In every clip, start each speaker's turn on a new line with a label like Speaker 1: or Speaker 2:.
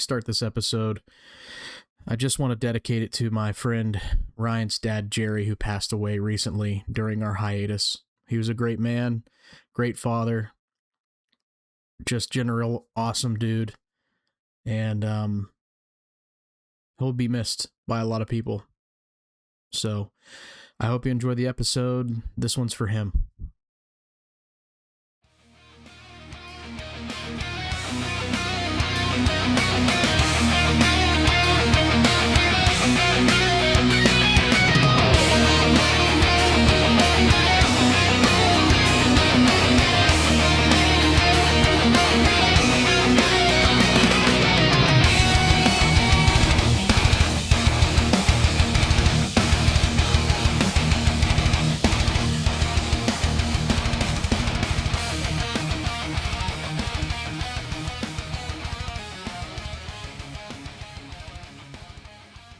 Speaker 1: start this episode, I just want to dedicate it to my friend Ryan's dad, Jerry, who passed away recently during our hiatus. He was a great man, great father, just general awesome dude, and he'll be missed by a lot of people. So I hope you enjoy the episode. This one's for him.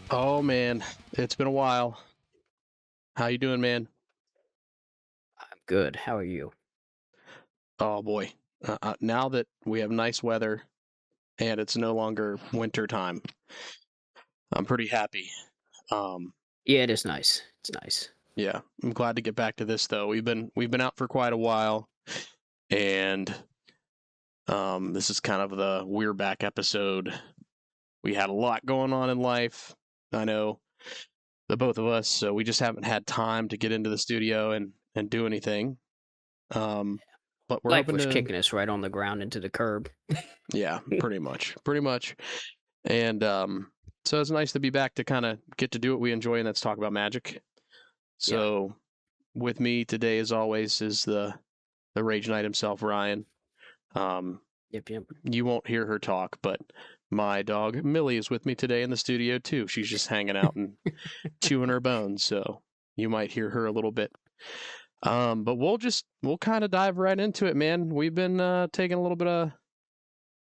Speaker 2: Oh man, it's been a while. How you doing, man?
Speaker 3: I'm good. How are you?
Speaker 2: Oh boy, now that we have nice weather and it's no longer winter time, I'm pretty happy.
Speaker 3: Yeah, it is nice. It's nice.
Speaker 2: Yeah, I'm glad to get back to this though. We've been out for quite a while, and this is kind of the we're back episode. We had a lot going on in life. I know the both of us, so we just haven't had time to get into the studio and do anything. But we're
Speaker 3: Life
Speaker 2: hoping
Speaker 3: was
Speaker 2: to
Speaker 3: kicking us right on the ground into the curb.
Speaker 2: Yeah, pretty much. And so it's nice to be back to kind of get to do what we enjoy, and that's talk about Magic. So with me today, as always, is the Rage Knight himself, Ryan.
Speaker 3: Yep.
Speaker 2: You won't hear her talk, but my dog Millie is with me today in the studio too. She's just hanging out and chewing her bones, so you might hear her a little bit. But we'll kind of dive right into it, man. We've been taking a little bit of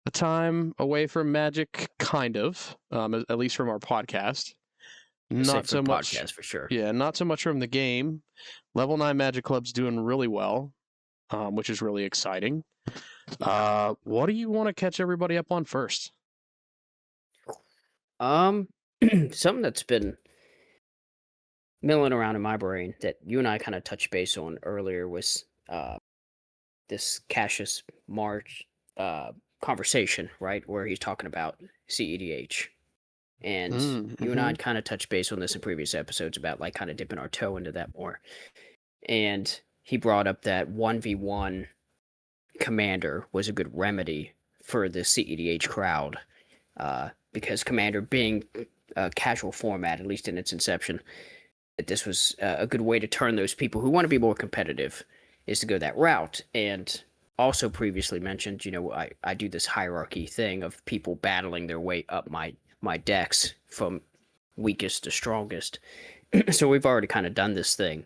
Speaker 2: a time away from Magic, kind of, at least from our podcast. Not so much
Speaker 3: podcast for sure.
Speaker 2: Yeah, not so much from the game. Level 9 Magic Club's doing really well, which is really exciting. What do you want to catch everybody up on first?
Speaker 3: Something that's been milling around in my brain that you and I kind of touched base on earlier was this Cassius March conversation, right, where he's talking about CEDH. And you and I had kind of touched base on this in previous episodes about like kind of dipping our toe into that more. And he brought up that 1v1 Commander was a good remedy for the CEDH crowd, because Commander being a casual format, at least in its inception, that this was a good way to turn those people who want to be more competitive is to go that route. And also previously mentioned, I do this hierarchy thing of people battling their way up my decks from weakest to strongest. So we've already kind of done this thing.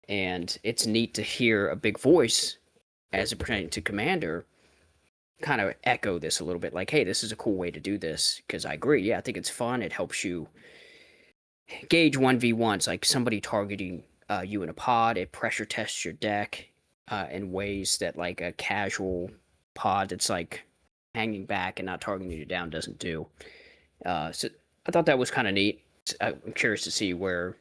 Speaker 3: And it's neat to hear a big voice as it pertains to Commander kind of echo this a little bit, like, hey, this is a cool way to do this, because I agree. Yeah, I think it's fun. It helps you gauge 1v1s, like somebody targeting you in a pod. It pressure tests your deck in ways that like a casual pod that's like hanging back and not targeting you down doesn't do. So I thought that was kind of neat. I'm curious to see where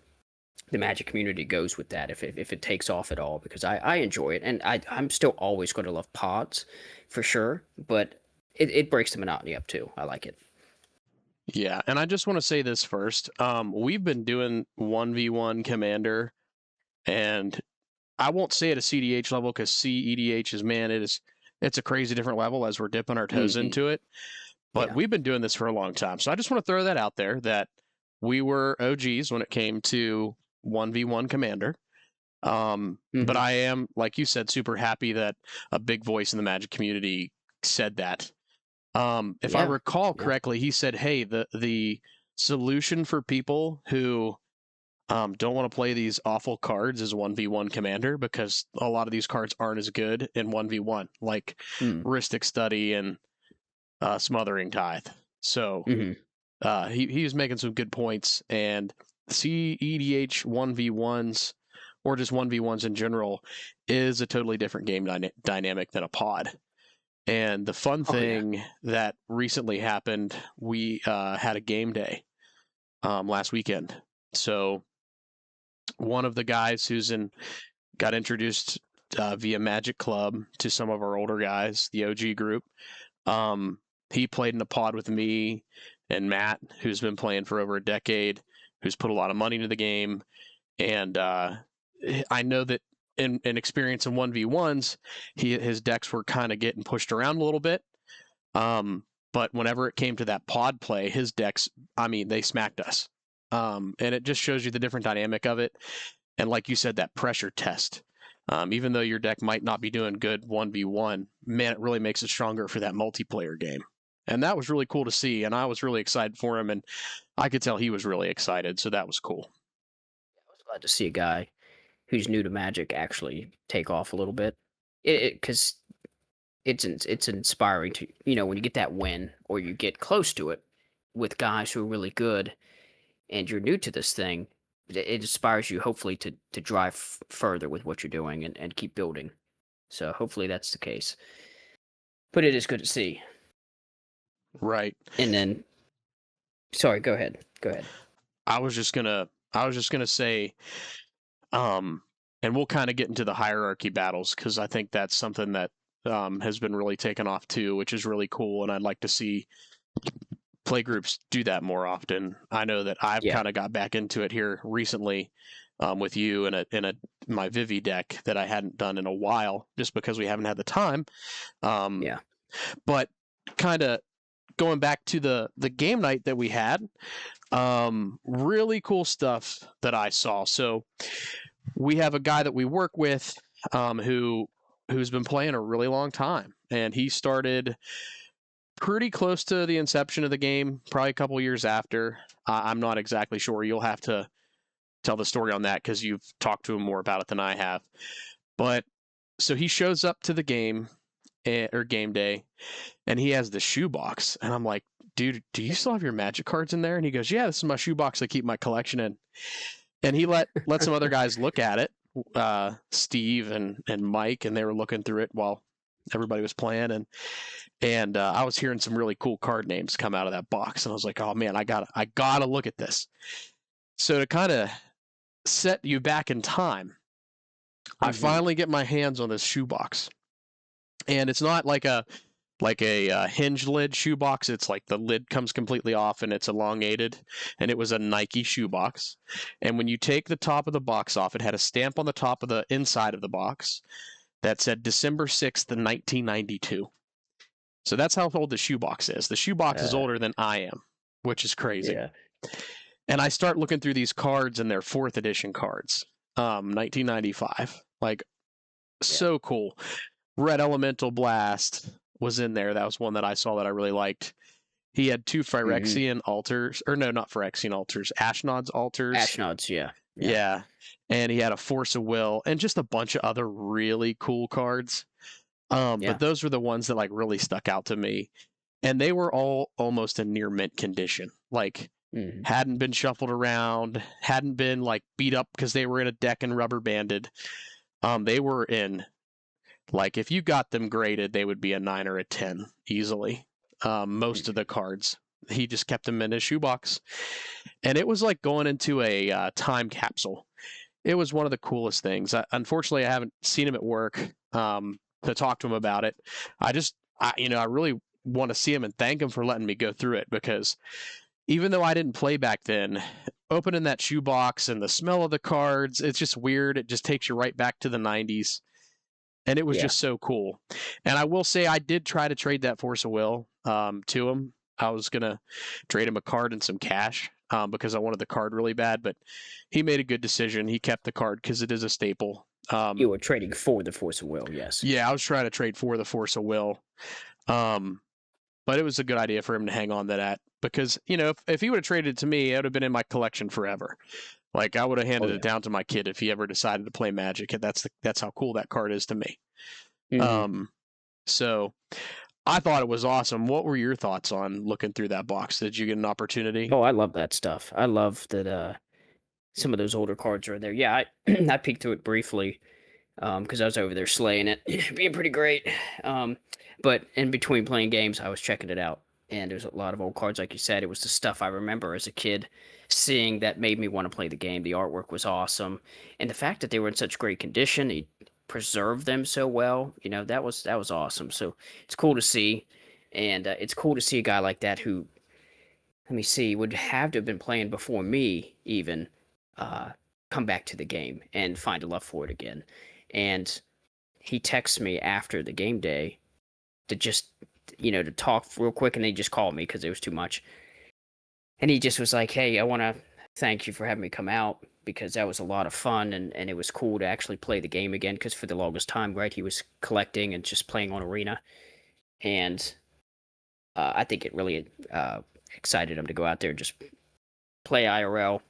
Speaker 3: the Magic community goes with that, if it takes off at all, because I enjoy it, and I'm still always going to love pods for sure, but it breaks the monotony up too. I like it.
Speaker 2: Yeah, and I just want to say this first. We've been doing 1v1 Commander, and I won't say at a CDH level, because CEDH is, man, it's a crazy different level as we're dipping our toes into it. But we've been doing this for a long time. So I just want to throw that out there, that we were OGs when it came to 1v1 Commander. But I am, like you said, super happy that a big voice in the Magic community said that. If I recall correctly, he said, hey, the solution for people who don't want to play these awful cards is 1v1 Commander, because a lot of these cards aren't as good in 1v1, like Rhystic Study and Smothering Tithe. So he was making some good points, and CEDH 1v1s, or just 1v1s in general, is a totally different game dynamic than a pod. And the fun thing that recently happened, we had a game day last weekend. So one of the guys got introduced via Magic Club to some of our older guys, the OG group. He played in a pod with me and Matt, who's been playing for over a decade, who's put a lot of money into the game. And I know that in experience in 1v1s, his decks were kind of getting pushed around a little bit. But whenever it came to that pod play, his decks, I mean, they smacked us. And it just shows you the different dynamic of it. And like you said, that pressure test. Even though your deck might not be doing good 1v1, man, it really makes it stronger for that multiplayer game. And that was really cool to see. And I was really excited for him. And I could tell he was really excited. So that was cool.
Speaker 3: I was glad to see a guy who's new to Magic actually take off a little bit. Because it's inspiring to, when you get that win or you get close to it with guys who are really good and you're new to this thing, it inspires you hopefully to drive further with what you're doing and keep building. So hopefully that's the case. But it is good to see.
Speaker 2: Right.
Speaker 3: And then, sorry, go ahead.
Speaker 2: I was just gonna say, and we'll kind of get into the hierarchy battles because I think that's something that has been really taken off too, which is really cool, and I'd like to see play groups do that more often. I know that I've kind of got back into it here recently with you in my Vivi deck that I hadn't done in a while, just because we haven't had the time. But kind of going back to the game night that we had, really cool stuff that I saw. So we have a guy that we work with who's been playing a really long time, and he started pretty close to the inception of the game, probably a couple years after. I'm not exactly sure. You'll have to tell the story on that because you've talked to him more about it than I have. But so he shows up to the game or game day, and he has the shoebox, and I'm like, dude, do you still have your Magic cards in there? And he goes, yeah, this is my shoebox I keep my collection in. And he let some other guys look at it, Steve and Mike, and they were looking through it while everybody was playing, and I was hearing some really cool card names come out of that box, and I was like, oh man, I gotta look at this. So to kind of set you back in time, I finally get my hands on this shoebox, and it's not like a hinge lid shoebox. It's like the lid comes completely off and it's elongated, and it was a Nike shoebox. And when you take the top of the box off, it had a stamp on the top of the inside of the box that said December 6th, 1992. So that's how old the shoebox is. The shoebox is older than I am, which is crazy. Yeah. And I start looking through these cards, and they're 4th edition cards, 1995. So cool. Red Elemental Blast was in there. That was one that I saw that I really liked. He had 2 Phyrexian altars, or no, not Phyrexian altars, Ashnod's altars.
Speaker 3: Ashnod's, yeah.
Speaker 2: And he had a Force of Will and just a bunch of other really cool cards. But those were the ones that really stuck out to me. And they were all almost in near mint condition. Hadn't been shuffled around, hadn't been beat up because they were in a deck and rubber banded. They were in, if you got them graded, they would be a 9 or a 10 easily. Most of the cards. He just kept them in his shoebox. And it was like going into a time capsule. It was one of the coolest things. Unfortunately, I haven't seen him at work to talk to him about it. I really want to see him and thank him for letting me go through it, because even though I didn't play back then, opening that shoebox and the smell of the cards, it's just weird. It just takes you right back to the 90s. And it was just so cool. And I will say I did try to trade that Force of Will to him. I was going to trade him a card and some cash because I wanted the card really bad. But he made a good decision. He kept the card because it is a staple.
Speaker 3: You were trading for the Force of Will, yes.
Speaker 2: Yeah, I was trying to trade for the Force of Will. But it was a good idea for him to hang on to that. Because, if he would have traded it to me, it would have been in my collection forever. I would have handed it down to my kid if he ever decided to play Magic. And that's how cool that card is to me. So I thought it was awesome. What were your thoughts on looking through that box? Did you get an opportunity?
Speaker 3: Oh, I love that stuff. I love that some of those older cards are in there. Yeah, I peeked through it briefly. because I was over there slaying it, being pretty great. But in between playing games, I was checking it out, and there's a lot of old cards, like you said. It was the stuff I remember as a kid seeing that made me want to play the game. The artwork was awesome, and the fact that they were in such great condition, he preserved them so well. That was awesome. So it's cool to see, and it's cool to see a guy like that who, let me see, would have to have been playing before me even, uh, come back to the game and find a love for it again. And he texts me after the game day to just, to talk real quick, and then he just called me because it was too much. And he just was like, "Hey, I want to thank you for having me come out because that was a lot of fun, and it was cool to actually play the game again because for the longest time, right, he was collecting and just playing on Arena. And I think it really excited him to go out there and just play IRL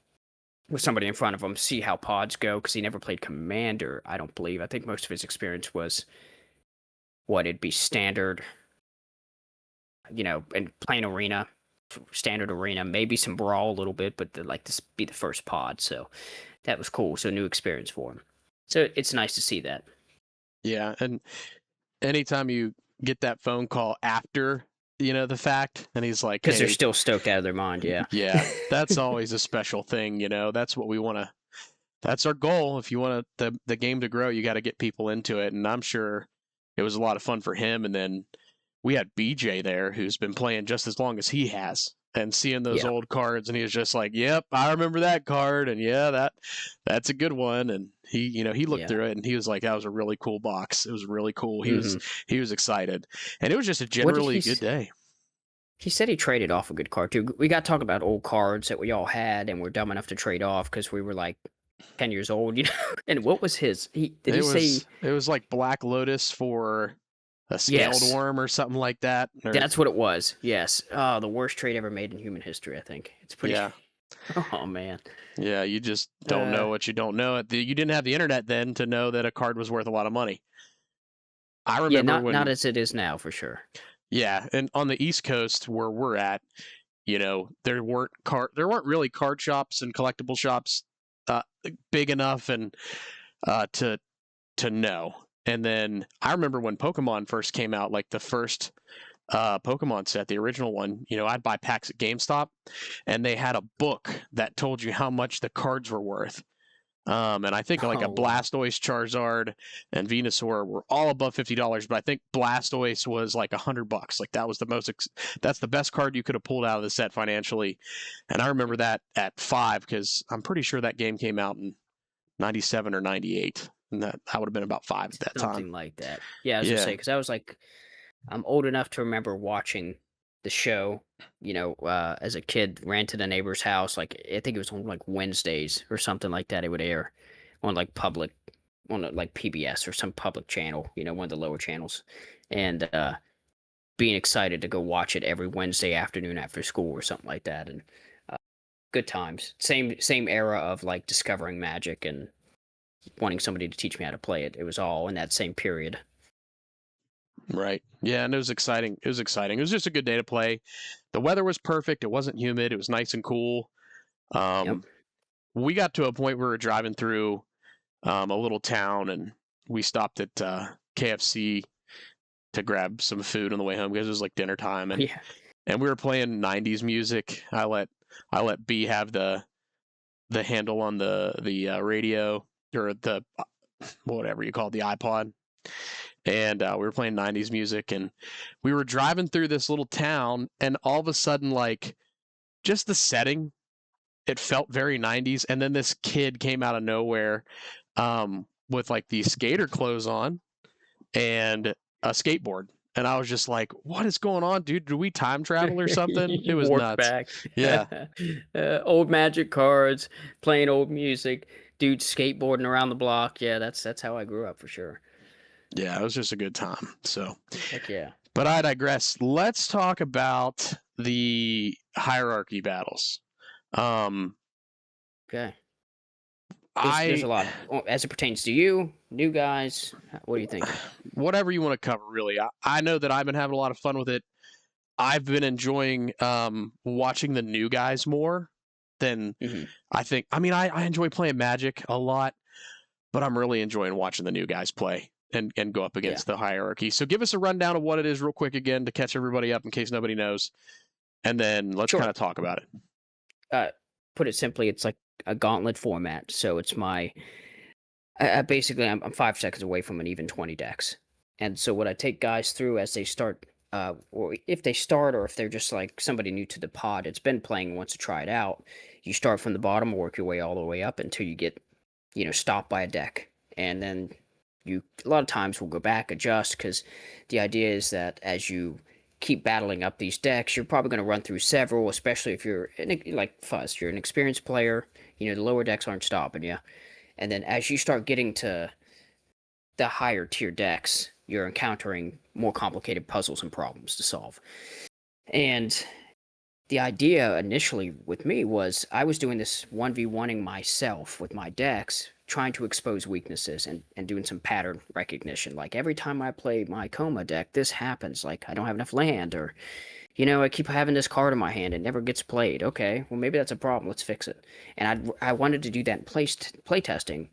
Speaker 3: with somebody in front of him, see how pods go, because he never played Commander, I don't believe. I think most of his experience was it'd be standard, and playing Arena, standard Arena, maybe some Brawl a little bit, but like this be the first pod, so that was cool. So new experience for him. So it's nice to see that.
Speaker 2: Yeah, and anytime you get that phone call after the fact, and he's like,
Speaker 3: Because
Speaker 2: hey,
Speaker 3: they're still stoked out of their mind, yeah.
Speaker 2: Yeah, that's always a special thing. That's what we want to. That's our goal. If you want the game to grow, you got to get people into it, and I'm sure it was a lot of fun for him. And then we had BJ there, who's been playing just as long as he has, and seeing those
Speaker 3: Yeah.
Speaker 2: old cards, and he was just like, "Yep, I remember that card, and yeah, that's a good one." And he looked
Speaker 3: Yeah.
Speaker 2: through it, and he was like, "That was a really cool box. It was really cool." He
Speaker 3: Mhm.
Speaker 2: was excited, and it was just a
Speaker 3: What did
Speaker 2: generally
Speaker 3: he
Speaker 2: good day.
Speaker 3: He said he traded off a good card too. We got talking about old cards that we all had and we're dumb enough to trade off because we were like 10 years old, And what was his? Did he say?
Speaker 2: It was like Black Lotus for a scaled
Speaker 3: Yes,
Speaker 2: worm or something like that. Or
Speaker 3: that's what it was. Yes. Oh, the worst trade ever made in human history, I think. It's pretty.
Speaker 2: yeah,
Speaker 3: Oh man.
Speaker 2: yeah. You just don't
Speaker 3: Uh,
Speaker 2: know what you don't know. You didn't have the internet then to know that a card was worth a lot of money. I
Speaker 3: yeah,
Speaker 2: remember
Speaker 3: not
Speaker 2: when,
Speaker 3: as it is now for sure.
Speaker 2: yeah, and on the East Coast where we're at, there weren't really card shops and collectible shops uh, big enough and to know. And then I remember when Pokemon first came out, like the first Pokemon set, the original one, I'd buy packs at GameStop, and they had a book that told you how much the cards were worth. And I think like a
Speaker 3: Oh wow.
Speaker 2: Blastoise, Charizard, and Venusaur were all above $50, but I think Blastoise was like $100. Like that was that's the best card you could have pulled out of the set financially. And I remember that at 5 because I'm pretty sure that game came out in 97 or 98, and that would have been about 5 at that time.
Speaker 3: Something like that. Yeah, I was gonna
Speaker 2: Yeah.
Speaker 3: say because I was like, I'm old enough to remember watching the show, as a kid, ran to the neighbor's house. Like, I think it was on like Wednesdays or something like that. It would air on like like PBS or some public channel, one of the lower channels. And being excited to go watch it every Wednesday afternoon after school or something like that. And uh, good times. Same era of like discovering Magic and wanting somebody to teach me how to play it. It was all in that same period.
Speaker 2: Right. Yeah, and it was exciting. It was exciting. It was just a good day to play. The weather was perfect. It wasn't humid. It was nice and cool.
Speaker 3: Yep.
Speaker 2: We got to a point where we were driving through a little town, and we stopped at KFC to grab some food on the way home because it was like dinner time, and
Speaker 3: Yeah.
Speaker 2: and we were playing '90s music. I let B have the handle on the radio, or the whatever you call it, the iPod. And we were playing 90s music, and we were driving through this little town, and all of a sudden, like, just the setting, it felt very 90s. And then this kid came out of nowhere with like these skater clothes on and a skateboard. And I was just like, what is going on, dude? Did we time travel or something? It
Speaker 3: You
Speaker 2: was
Speaker 3: warped
Speaker 2: nuts.
Speaker 3: back.
Speaker 2: Yeah.
Speaker 3: Old Magic cards, playing old music, dude skateboarding around the block. Yeah, that's how I grew up for sure.
Speaker 2: Yeah, it was just a good time. So,
Speaker 3: Heck yeah.
Speaker 2: but I digress. Let's talk about the hierarchy battles.
Speaker 3: Okay. There's a lot as it pertains to you, new guys. What are you thinking?
Speaker 2: Whatever you want to cover, really. I know that I've been having a lot of fun with it. I've been enjoying watching the new guys more than
Speaker 3: Mhm.
Speaker 2: I think. I mean, I enjoy playing Magic a lot, but I'm really enjoying watching the new guys play and go up
Speaker 3: Yeah.
Speaker 2: against the hierarchy. So give us a rundown of what it is real quick again to catch everybody up in case nobody knows. And then let's
Speaker 3: Sure.
Speaker 2: kind of talk about it.
Speaker 3: Put it simply, it's like a gauntlet format. So it's basically I'm 5 seconds away from an even 20 decks. And so what I take guys through as they start, or if they start, or if they're just like somebody new to the pod, it's been playing, wants to try it out. You start from the bottom, work your way all the way up until you get, stopped by a deck. And then a lot of times we'll go back, adjust, because the idea is that as you keep battling up these decks, you're probably going to run through several, especially if you're, like Fuzz, you're an experienced player, the lower decks aren't stopping you. And then as you start getting to the higher tier decks, you're encountering more complicated puzzles and problems to solve. And the idea initially with me was I was doing this 1v1ing myself with my decks, trying to expose weaknesses and doing some pattern recognition. Like every time I play my Coma deck, this happens. Like I don't have enough land, or I keep having this card in my hand. It never gets played. Okay, well, maybe that's a problem. Let's fix it. And I wanted to do that in play testing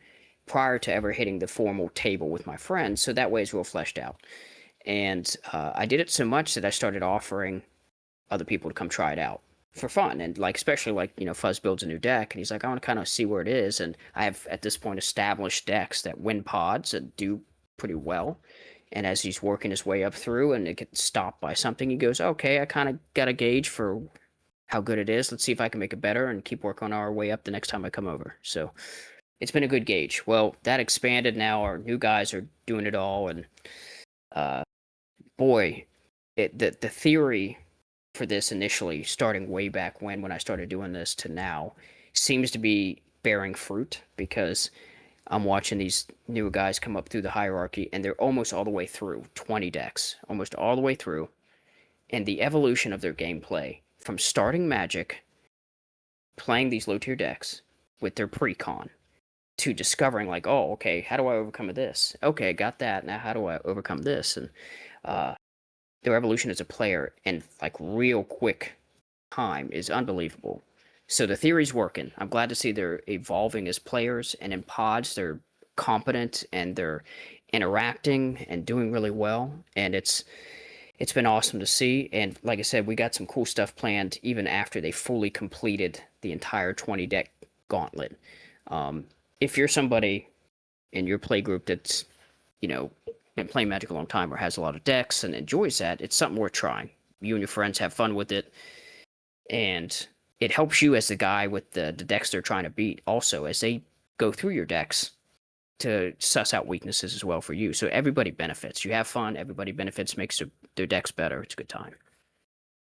Speaker 3: prior to ever hitting the formal table with my friends, so that way it's real fleshed out. And I did it so much that I started offering other people to come try it out for fun. And especially Fuzz builds a new deck and he's like, I want to kind of see where it is. And I have at this point established decks that win pods and do pretty well. And as he's working his way up through and it gets stopped by something, he goes, okay, I kind of got a gauge for how good it is. Let's see if I can make it better and keep working our way up the next time I come over. So it's been a good gauge. Well, that expanded. Now our new guys are doing it all. And boy, the theory for this initially, starting way back when I started doing this to now, seems to be bearing fruit, because I'm watching these new guys come up through the hierarchy and they're almost all the way through 20 decks, almost all the way through. And the evolution of their gameplay from starting Magic, playing these low tier decks with their pre-con, to discovering oh, okay, how do I overcome this? Okay, got that. Now how do I overcome this? And their evolution as a player in real quick time is unbelievable. So the theory's working. I'm glad to see they're evolving as players, and in pods they're competent and they're interacting and doing really well. And it's been awesome to see. And like I said, we got some cool stuff planned even after they fully completed the entire 20 deck gauntlet. If you're somebody in your play group that's been playing Magic a long time or has a lot of decks and enjoys that, it's something worth trying. You and your friends have fun with it, and it helps you as the guy with the decks they're trying to beat also, as they go through your decks to suss out weaknesses as well for you. So everybody benefits. You have fun, everybody benefits, makes their decks better. It's a good time.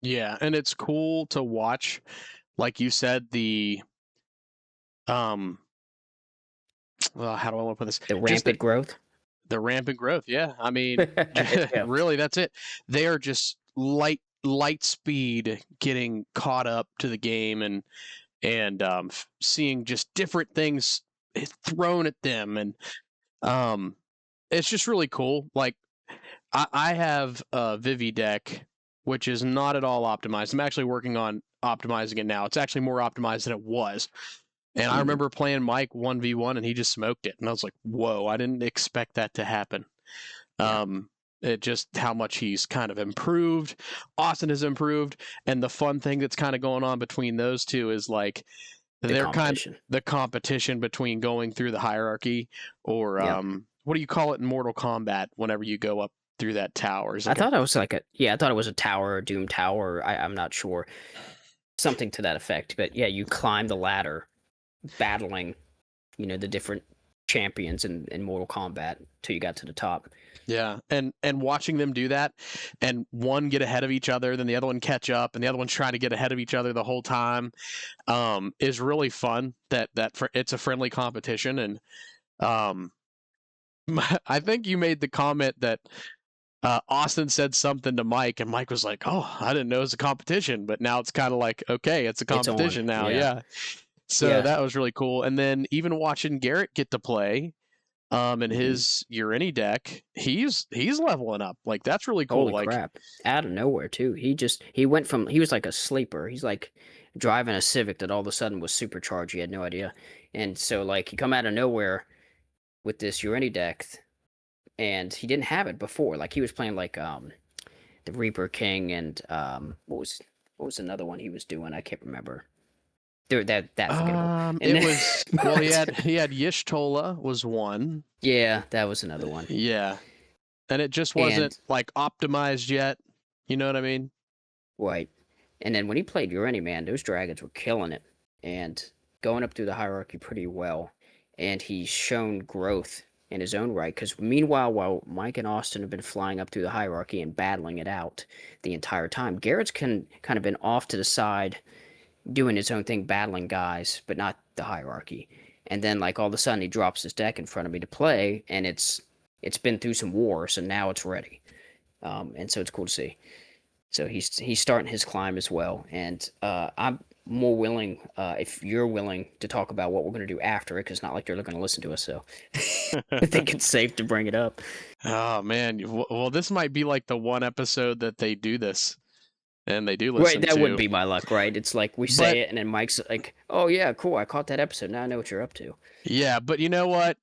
Speaker 2: Yeah, and it's cool to watch, like you said, the how do I want to put this?
Speaker 3: The rampant growth.
Speaker 2: The rampant growth, yeah. I mean,
Speaker 3: Yeah.
Speaker 2: really, that's it. They are just light speed getting caught up to the game and seeing just different things thrown at them, and it's just really cool. Like I have a Vivi deck, which is not at all optimized. I'm actually working on optimizing it now. It's actually more optimized than it was. And I remember playing Mike 1v1 and he just smoked it. And I was like, whoa, I didn't expect that to happen.
Speaker 3: Yeah.
Speaker 2: It just how much he's kind of improved. Austin has improved. And the fun thing that's kind of going on between those two is they're kind of the competition between going through the hierarchy, or what do you call it in Mortal Kombat whenever you go up through that tower?
Speaker 3: I thought it was I thought it was a tower, a Doom Tower. I'm not sure. Something to that effect. But yeah, you climb the ladder, battling, the different champions in Mortal Kombat till you got to the top.
Speaker 2: Yeah, and watching them do that, and one get ahead of each other, then the other one catch up, and the other one's trying to get ahead of each other the whole time, is really fun. It's a friendly competition, and I think you made the comment that Austin said something to Mike, and Mike was like, "Oh, I didn't know it was a competition," but now it's kind of like, okay, it's a competition now, yeah. So that was really cool. And then even watching Garrett get to play, in his Urini deck, he's leveling up. Like that's really cool.
Speaker 3: Holy crap! Out of nowhere too. He went from, he was like a sleeper. He's like driving a Civic that all of a sudden was supercharged. He had no idea. And so he come out of nowhere, with this Urani deck, and he didn't have it before. Like he was playing like the Reaper King and what was another one he was doing? I can't remember. That forgettable. And
Speaker 2: It
Speaker 3: then,
Speaker 2: was well, he had Yishtola was one.
Speaker 3: yeah, that was another one.
Speaker 2: Yeah, and it just
Speaker 3: And
Speaker 2: wasn't like optimized yet. You know what I mean?
Speaker 3: right. And then when he played Urani, man, those dragons were killing it and going up through the hierarchy pretty well. And he's shown growth in his own right. Because meanwhile, while Mike and Austin have been flying up through the hierarchy and battling it out the entire time, Garrett's kind of been off to the side, doing his own thing, battling guys, but not the hierarchy. And then, like all of a sudden, he drops his deck in front of me to play, and it's been through some wars, and now it's ready. And so it's cool to see. So he's starting his climb as well, and I'm more willing if you're willing to talk about what we're going to do after it, because it's not like they're going to listen to us, so I think it's safe to bring it up.
Speaker 2: Oh man, well this might be like the one episode that they do this, and they do
Speaker 3: Right,
Speaker 2: listen
Speaker 3: that
Speaker 2: to.
Speaker 3: wouldn't be my luck, right? It's like we say it, and then Mike's like, "Oh yeah, cool, I caught that episode. Now I know what you're up to."
Speaker 2: Yeah, but you know what?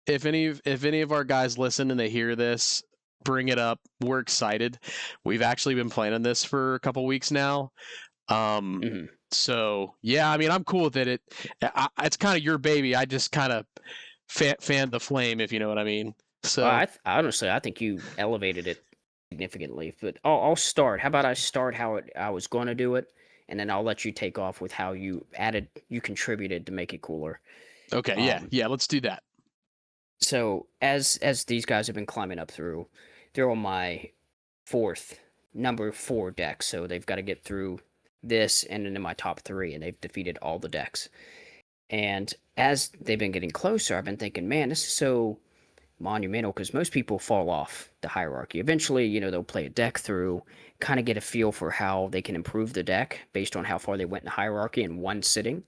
Speaker 2: If any of our guys listen and they hear this, bring it up. We're excited. We've actually been planning this for a couple weeks now. So yeah, I mean, I'm cool with it. It's kind of your baby. I just kind of fanned the flame, if you know what I mean. So
Speaker 3: honestly, I think you elevated it significantly. But I'll start. How about I start how I was going to do it, and then I'll let you take off with how you contributed to make it cooler.
Speaker 2: Okay, yeah, let's do that.
Speaker 3: So as these guys have been climbing up through, they're on my number 4 deck. So they've got to get through this and into my top 3, and they've defeated all the decks. And as they've been getting closer, I've been thinking, man, this is so monumental, because most people fall off the hierarchy. Eventually, they'll play a deck through, kind of get a feel for how they can improve the deck based on how far they went in the hierarchy in one sitting.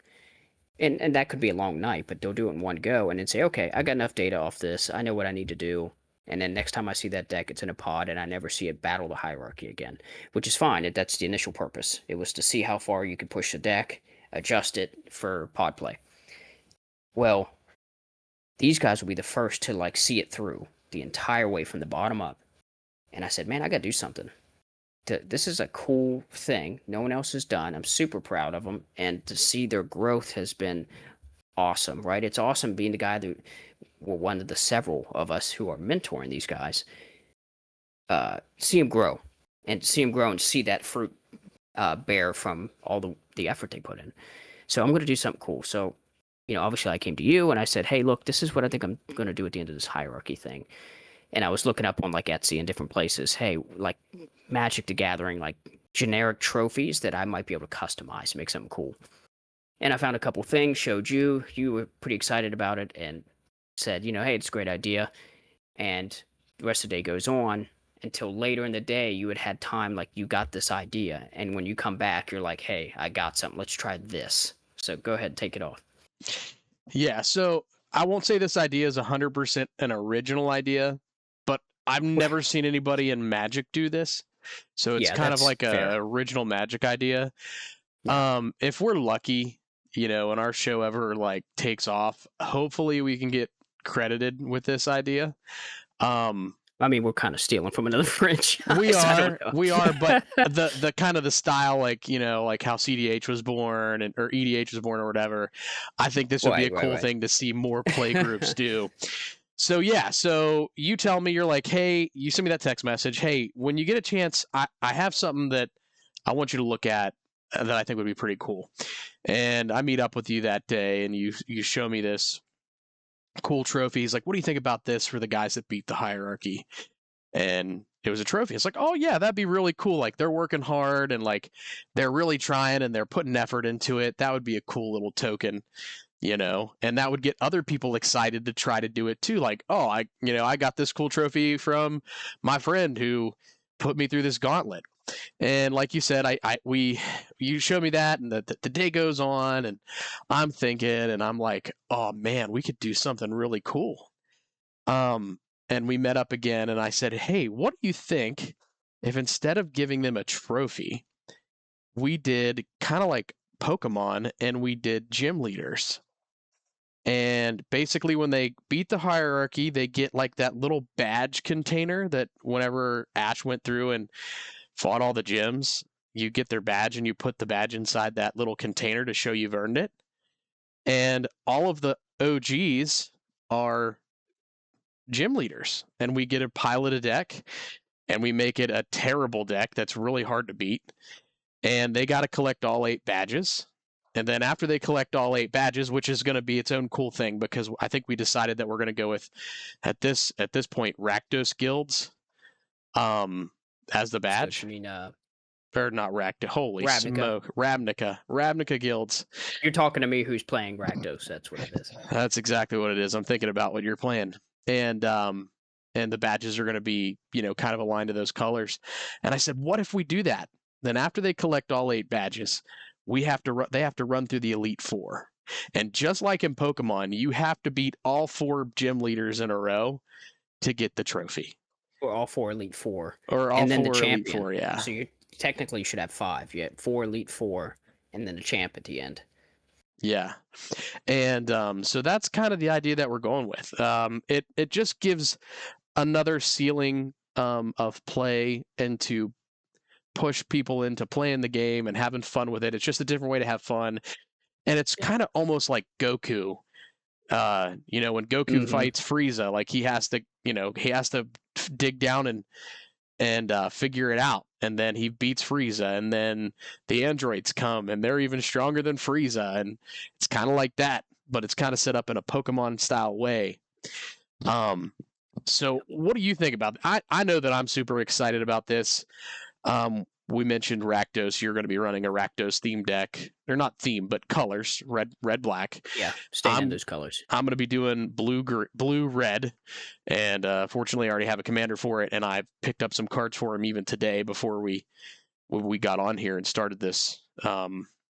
Speaker 3: And that could be a long night, but they'll do it in one go and then say, okay, I got enough data off this. I know what I need to do. And then next time I see that deck, it's in a pod, and I never see it battle the hierarchy again, which is fine. That's the initial purpose. It was to see how far you could push the deck, adjust it for pod play. Well, these guys will be the first to see it through the entire way from the bottom up. And I said, man, I got to do something. This is a cool thing no one else has done. I'm super proud of them, and to see their growth has been awesome, right? It's awesome being the guy that, well, one of the several of us who are mentoring these guys, see them grow and see that fruit bear from all the effort they put in. So I'm going to do something cool. So, obviously I came to you and I said, hey, look, this is what I think I'm going to do at the end of this hierarchy thing. And I was looking up on Etsy and different places, hey, Magic the Gathering, generic trophies that I might be able to customize and make something cool. And I found a couple things, showed you. You were pretty excited about it and said, hey, it's a great idea. And the rest of the day goes on until later in the day you had time, you got this idea. And when you come back, you're like, hey, I got something. Let's try this. So go ahead and take it off.
Speaker 2: Yeah, so I won't say this idea is 100% an original idea, but I've never seen anybody in Magic do this. So it's kind of like an original Magic idea. Yeah. If we're lucky, and our show ever takes off, hopefully we can get credited with this idea.
Speaker 3: I mean, we're kind of stealing from another franchise.
Speaker 2: We are, but the kind of the style, like how CDH was born or EDH was born or whatever. I think this would be a cool thing to see more play groups do. So yeah, so you tell me, you're like, hey, you send me that text message. Hey, when you get a chance, I have something that I want you to look at that I think would be pretty cool. And I meet up with you that day, and you show me this cool trophy. He's like, what do you think about this for the guys that beat the hierarchy? And it was a trophy. It's like, oh yeah, that'd be really cool. They're working hard and they're really trying and they're putting effort into it. That would be a cool little token, and that would get other people excited to try to do it too. Oh, I got this cool trophy from my friend who put me through this gauntlet. And like you said, you show me that, and the day goes on, and I'm thinking, and I'm like, oh man, we could do something really cool. And we met up again, and I said, hey, what do you think if instead of giving them a trophy, we did kind of like Pokemon, and we did gym leaders? And basically, when they beat the hierarchy, they get like that little badge container that whenever Ash went through and fought all the gyms, you get their badge and you put the badge inside that little container to show you've earned it. And all of the OGs are gym leaders, and we get to pilot a deck, and we make it a terrible deck that's really hard to beat. And they got to collect all 8 badges. And then after they collect all 8 badges, which is going to be its own cool thing, because I think we decided that we're going to go with at this point Rakdos guilds as the badge.
Speaker 3: So you mean
Speaker 2: or not Rakdos? Holy
Speaker 3: Ravnica.
Speaker 2: smoke! Ravnica guilds.
Speaker 3: You're talking to me who's playing Rakdos. That's what it is.
Speaker 2: That's exactly what it is. I'm thinking about what you're playing, and the badges are going to be, kind of aligned to those colors. And I said, what if we do that? Then after they collect all 8 badges, they have to run through the Elite Four. And just like in Pokemon, you have to beat all 4 gym leaders in a row to get the trophy.
Speaker 3: Or all 4 Elite Four.
Speaker 2: Or all
Speaker 3: and then
Speaker 2: 4
Speaker 3: the
Speaker 2: Elite
Speaker 3: champion.
Speaker 2: 4, yeah.
Speaker 3: So you technically should have 5. You have 4 Elite Four and then a champ at the end.
Speaker 2: Yeah. And so that's kind of the idea that we're going with. It just gives another ceiling of play and to push people into playing the game and having fun with it. It's just a different way to have fun. And it's kind of almost like Goku. When Goku fights Frieza, like he has to dig down and figure it out. And then he beats Frieza, and then the androids come, and they're even stronger than Frieza. And it's kind of like that, but it's kind of set up in a Pokemon style way. So what do you think about it? I know that I'm super excited about this. We mentioned Rakdos. You're going to be running a Rakdos theme deck. They're not theme, but colors, red, black.
Speaker 3: Yeah, staying in those colors.
Speaker 2: I'm going to be doing blue, red. And fortunately, I already have a commander for it, and I picked up some cards for him even today before we got on here and started this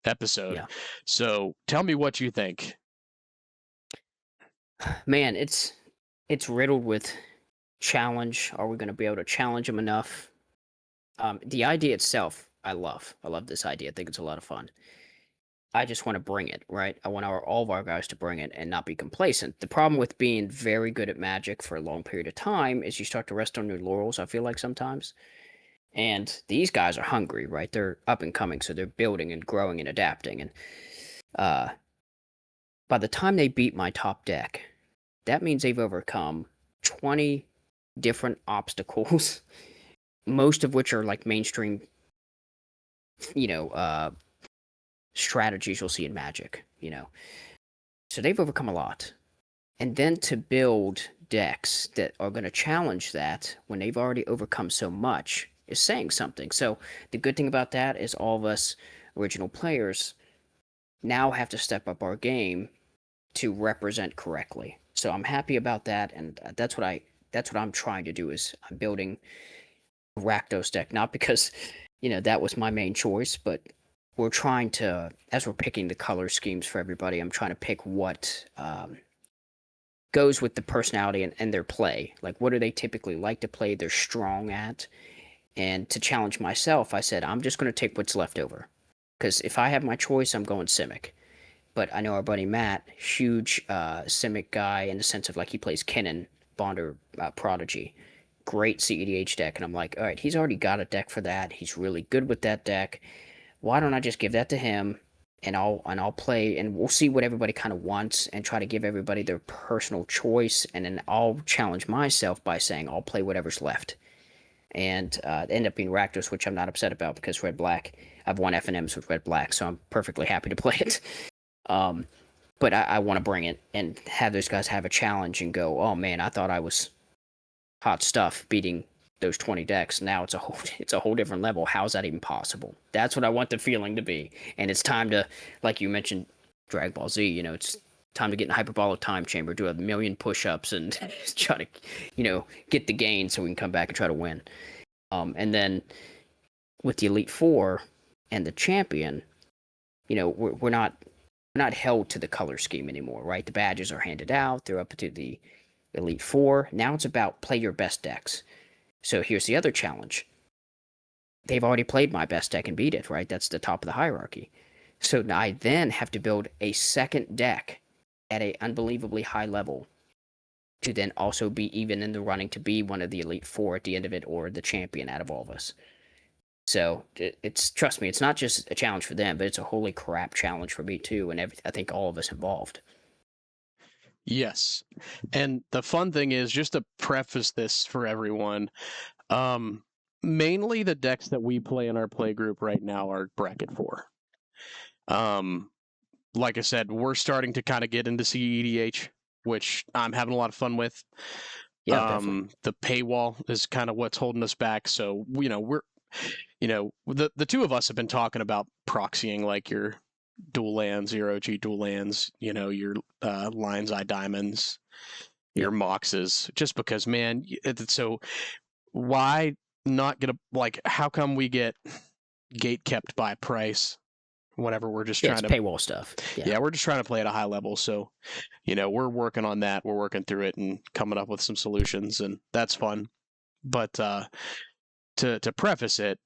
Speaker 2: episode.
Speaker 3: Yeah.
Speaker 2: So tell me what you think.
Speaker 3: Man, it's riddled with challenge. Are we going to be able to challenge them enough? The idea itself, I love. I love this idea. I think it's a lot of fun. I just want to bring it, right? I want all of our guys to bring it and not be complacent. The problem with being very good at Magic for a long period of time is you start to rest on your laurels, I feel like sometimes. And these guys are hungry, right? They're up and coming, so they're building and growing and adapting. And by the time they beat my top deck, that means they've overcome 20 different obstacles, most of which are like mainstream, strategies you'll see in Magic, So they've overcome a lot. And then to build decks that are going to challenge that when they've already overcome so much is saying something. So the good thing about that is all of us original players now have to step up our game to represent correctly. So I'm happy about that, and that's what I'm trying to do. Is I'm building a Rakdos deck, not because that was my main choice, but we're trying to, as we're picking the color schemes for everybody, I'm trying to pick what goes with the personality and their play. Like, what do they typically like to play, they're strong at? And to challenge myself, I said, I'm just going to take what's left over. Because if I have my choice, I'm going Simic. But I know our buddy Matt, huge Simic guy in the sense of like he plays Kennen, Bonder, Prodigy. Great CEDH deck. And I'm like, all right, he's already got a deck for that. He's really good with that deck. Why don't I just give that to him, and I'll play, and we'll see what everybody kind of wants and try to give everybody their personal choice, and then I'll challenge myself by saying I'll play whatever's left. And it ended up being Rakdos, which I'm not upset about because red-black. I've won FNMs with red-black, so I'm perfectly happy to play it. But I want to bring it and have those guys have a challenge and go, oh man, I thought I was hot stuff beating those 20 decks. Now it's a whole different level. How's that even possible? That's what I want the feeling to be. And it's time to, like you mentioned, Dragon Ball Z, it's time to get in hyperbolic time chamber, do 1 million push-ups and try to, get the gain so we can come back and try to win. And then with the Elite Four and the champion, we're not held to the color scheme anymore, right? The badges are handed out. They're up to the Elite Four. Now it's about play your best decks. So here's the other challenge. They've already played my best deck and beat it, right? That's the top of the hierarchy. So I then have to build a second deck at a unbelievably high level to then also be even in the running to be one of the Elite Four at the end of it, or the champion out of all of us. So it's trust me, it's not just a challenge for them, but it's a holy crap challenge for me too, and I think all of us involved.
Speaker 2: Yes. And the fun thing is, just to preface this for everyone, mainly the decks that we play in our play group right now are bracket 4. Like I said, we're starting to kind of get into CEDH, which I'm having a lot of fun with.
Speaker 3: Yeah, definitely.
Speaker 2: The paywall is kind of what's holding us back. So, the two of us have been talking about proxying like your dual lands, your OG dual lands, your Lion's Eye Diamonds, your Moxes, just because, man. So why not get how come we get gate kept by price whenever we're just trying
Speaker 3: it's
Speaker 2: to
Speaker 3: paywall stuff.
Speaker 2: Yeah, we're just trying to play at a high level. So, we're working on that. We're working through it and coming up with some solutions, and that's fun. But to preface it,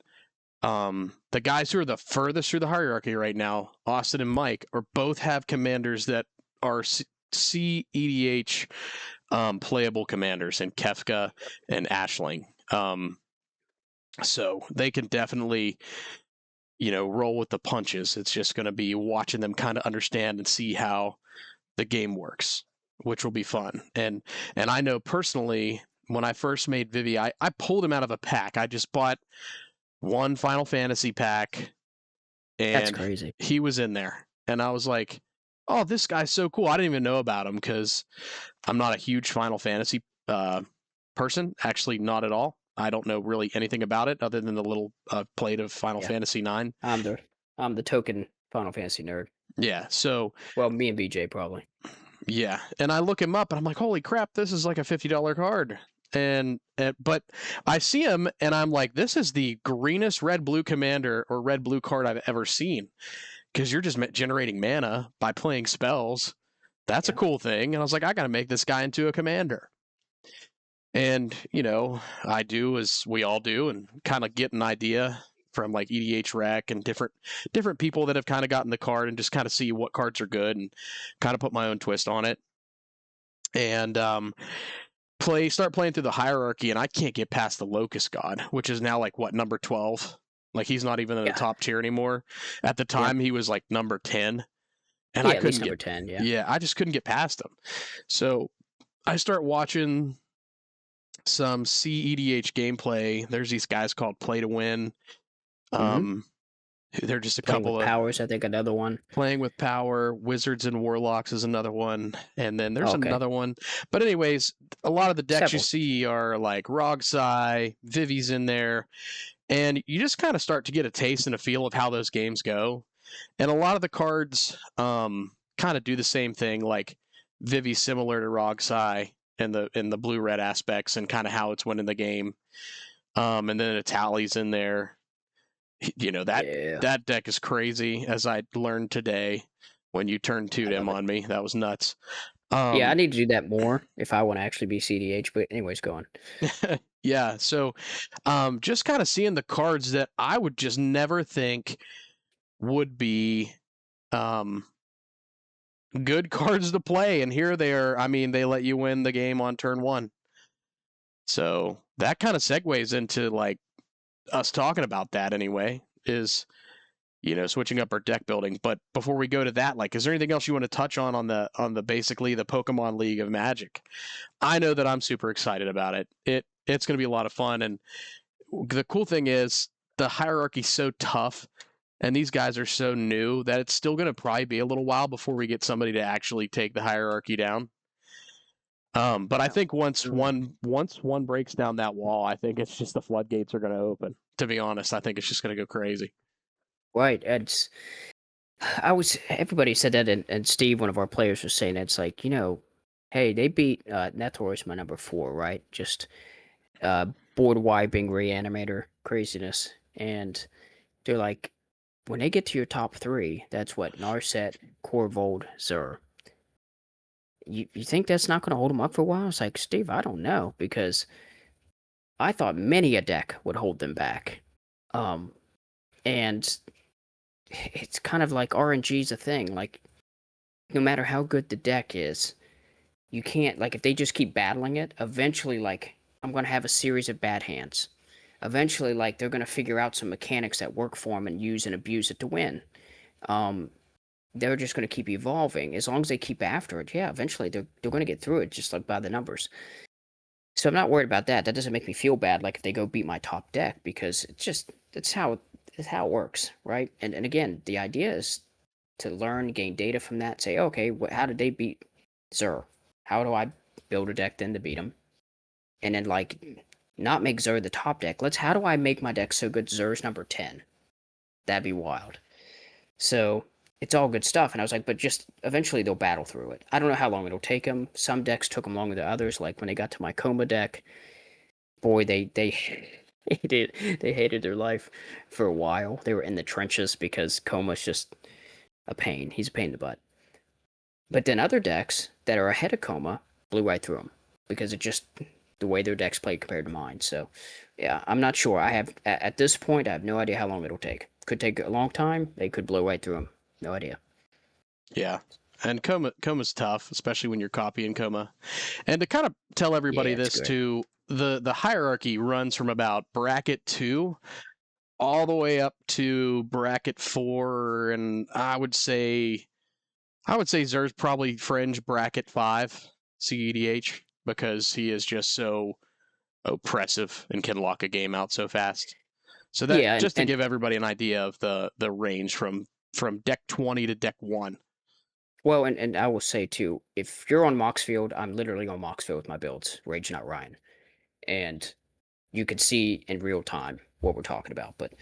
Speaker 2: the guys who are the furthest through the hierarchy right now, Austin and Mike, are both have commanders that are CEDH playable commanders in Kefka and Ashling. So they can definitely, roll with the punches. It's just going to be watching them kind of understand and see how the game works, which will be fun. And I know personally, when I first made Vivi, I pulled him out of a pack. I just bought one Final Fantasy pack,
Speaker 3: That's
Speaker 2: and
Speaker 3: crazy.
Speaker 2: he was in there. And I was like, oh, this guy's so cool. I didn't even know about him because I'm not a huge Final Fantasy person. Actually, not at all. I don't know really anything about it other than the little plate of Final Fantasy IX.
Speaker 3: I'm the token Final Fantasy nerd.
Speaker 2: Yeah, so...
Speaker 3: Well, me and BJ probably.
Speaker 2: Yeah, and I look him up, and I'm like, holy crap, this is like a $50 card. But I see him, and I'm like, this is the greenest red-blue commander or red-blue card I've ever seen, because you're just generating mana by playing spells. That's a cool thing. And I was like, I got to make this guy into a commander. And, I do as we all do, and kind of get an idea from like EDH Rec and different people that have kind of gotten the card, and just kind of see what cards are good and kind of put my own twist on it. And start playing through the hierarchy, and I can't get past the Locust God, which is now like number 12. Like, he's not even in the top tier anymore. At the time, he was like number 10. And I couldn't
Speaker 3: number 10,
Speaker 2: Yeah, I just couldn't get past him. So I start watching some CEDH gameplay. There's these guys called Play to Win. They're just a
Speaker 3: Playing
Speaker 2: couple
Speaker 3: with
Speaker 2: of
Speaker 3: powers. I think another one.
Speaker 2: Playing with Power, Wizards and Warlocks is another one, and then there's another one. But anyways, a lot of the decks you see are like Rogsai, Vivi's in there, and you just kind of start to get a taste and a feel of how those games go. And a lot of the cards kind of do the same thing, like Vivi's similar to Rogsai in the blue-red aspects and kind of how it's winning the game. And then Itali's in there. That deck is crazy, as I learned today when you turned 2-dem on me. That was nuts.
Speaker 3: I need to do that more if I want to actually be CDH. But anyways, go on.
Speaker 2: Yeah, so just kind of seeing the cards that I would just never think would be good cards to play, and here they are. I mean, they let you win the game on turn 1. So that kind of segues into like us talking about that anyway, is switching up our deck building. But before we go to that, like, is there anything else you want to touch on the basically the Pokemon League of Magic? I know that I'm super excited about it. It's going to be a lot of fun, and the cool thing is the hierarchy's so tough, and these guys are so new that it's still going to probably be a little while before we get somebody to actually take the hierarchy down. But I think once one breaks down that wall, I think it's just the floodgates are going to open. To be honest, I think it's just going to go crazy.
Speaker 3: Right. Everybody said that, and Steve, one of our players, was saying it's like, hey, they beat Nethor, my number 4, right? Just board wiping reanimator craziness. And they're like, when they get to your top 3, that's what Narset, Corvold, Zur. You think that's not going to hold them up for a while? It's like, Steve, I don't know, because I thought many a deck would hold them back. And it's kind of like RNG's a thing. Like, no matter how good the deck is, you can't, like, if they just keep battling it, eventually, like, I'm going to have a series of bad hands. Eventually, like, they're going to figure out some mechanics that work for them and use and abuse it to win. Um, they're just going to keep evolving. As long as they keep after it, yeah, eventually they're going to get through it, just like by the numbers. So I'm not worried about that. That doesn't make me feel bad, like if they go beat my top deck, because that's how it works, right? And again, the idea is to learn, gain data from that. Say, okay, how did they beat Zur? How do I build a deck then to beat them? And then like not make Zur the top deck. How do I make my deck so good Zur's number 10? That'd be wild. So it's all good stuff. And I was like, but just eventually they'll battle through it. I don't know how long it'll take them. Some decks took them longer than others. Like when they got to my Coma deck, boy, they hated their life for a while. They were in the trenches because Coma's just a pain. He's a pain in the butt. But then other decks that are ahead of Coma blew right through them because it just the way their decks play compared to mine. So yeah, I'm not sure. I have at this point I have no idea how long it'll take. Could take a long time. They could blow right through them. No idea.
Speaker 2: Yeah. And Coma's tough, especially when you're copying Coma. And to kind of tell everybody this too, the hierarchy runs from about bracket 2 all the way up to bracket 4, and I would say Zer's probably fringe bracket 5 CEDH because he is just so oppressive and can lock a game out so fast. So that just to give everybody an idea of the range from deck 20 to deck 1.
Speaker 3: Well, and I will say too, if you're on Moxfield, I'm literally on Moxfield with my builds, Rage Not Ryan, and you could see in real time what we're talking about. But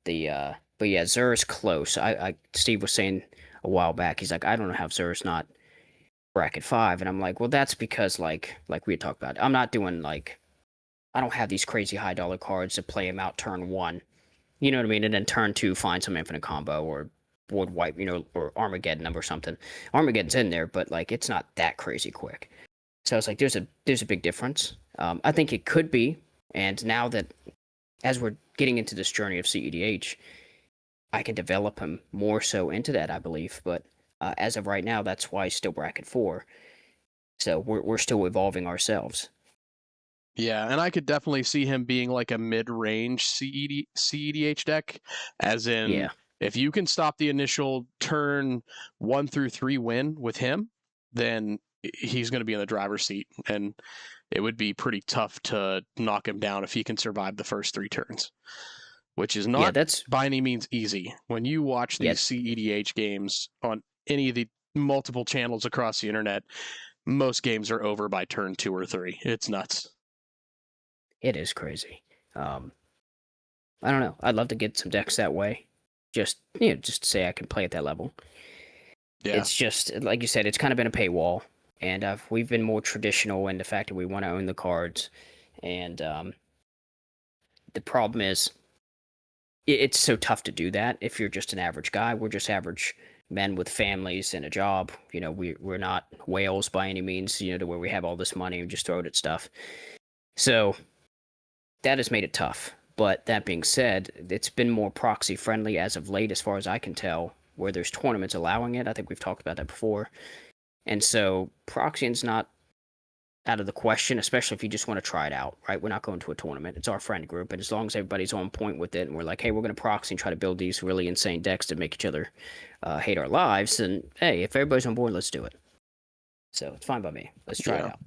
Speaker 3: yeah, Zer's close. Steve was saying a while back, he's like, I don't know how Zer's not bracket 5, and I'm like, well, that's because like we had talked about, I'm not doing like, I don't have these crazy high dollar cards to play him out turn 1, you know what I mean, and then turn 2 find some infinite combo or board wipe, or Armageddon or something. Armageddon's in there, but like it's not that crazy quick. So I was like, there's a big difference. I think it could be, and now that as we're getting into this journey of CEDH, I can develop him more so into that, I believe. But as of right now, that's why he's still bracket 4. So we're still evolving ourselves.
Speaker 2: Yeah, and I could definitely see him being like a mid-range CEDH deck, as in if you can stop the initial turn 1 through 3 win with him, then he's going to be in the driver's seat, and it would be pretty tough to knock him down if he can survive the first 3 turns, which is not by any means easy. When you watch these CEDH games on any of the multiple channels across the internet, most games are over by turn 2 or 3. It's nuts.
Speaker 3: It is crazy. I don't know. I'd love to get some decks that way. Just to say I can play at that level. Yeah. It's just, like you said, it's kind of been a paywall. And we've been more traditional in the fact that we want to own the cards. And the problem is, it's so tough to do that if you're just an average guy. We're just average men with families and a job. We're not whales by any means, to where we have all this money and just throw it at stuff. So that has made it tough. But that being said, it's been more proxy friendly as of late, as far as I can tell, where there's tournaments allowing it. I think we've talked about that before. And so proxying's not out of the question, especially if you just want to try it out, right? We're not going to a tournament. It's our friend group. And as long as everybody's on point with it and we're like, hey, we're going to proxy and try to build these really insane decks to make each other hate our lives, then hey, if everybody's on board, let's do it. So it's fine by me. Let's try it out.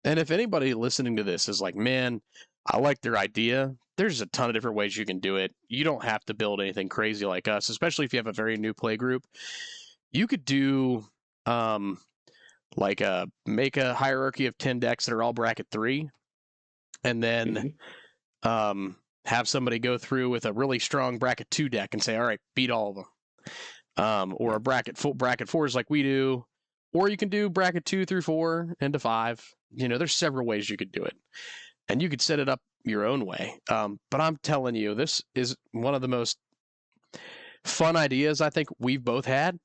Speaker 2: And if anybody listening to this is like, man, I like their idea, there's a ton of different ways you can do it. You don't have to build anything crazy like us, especially if you have a very new play group. You could do make a hierarchy of 10 decks that are all bracket 3, and then have somebody go through with a really strong bracket 2 deck and say, all right, beat all of them. Or a bracket 4s like we do, or you can do bracket 2 through 4 into 5. There's several ways you could do it, and you could set it up your own way. But I'm telling you, this is one of the most fun ideas I think we've both had,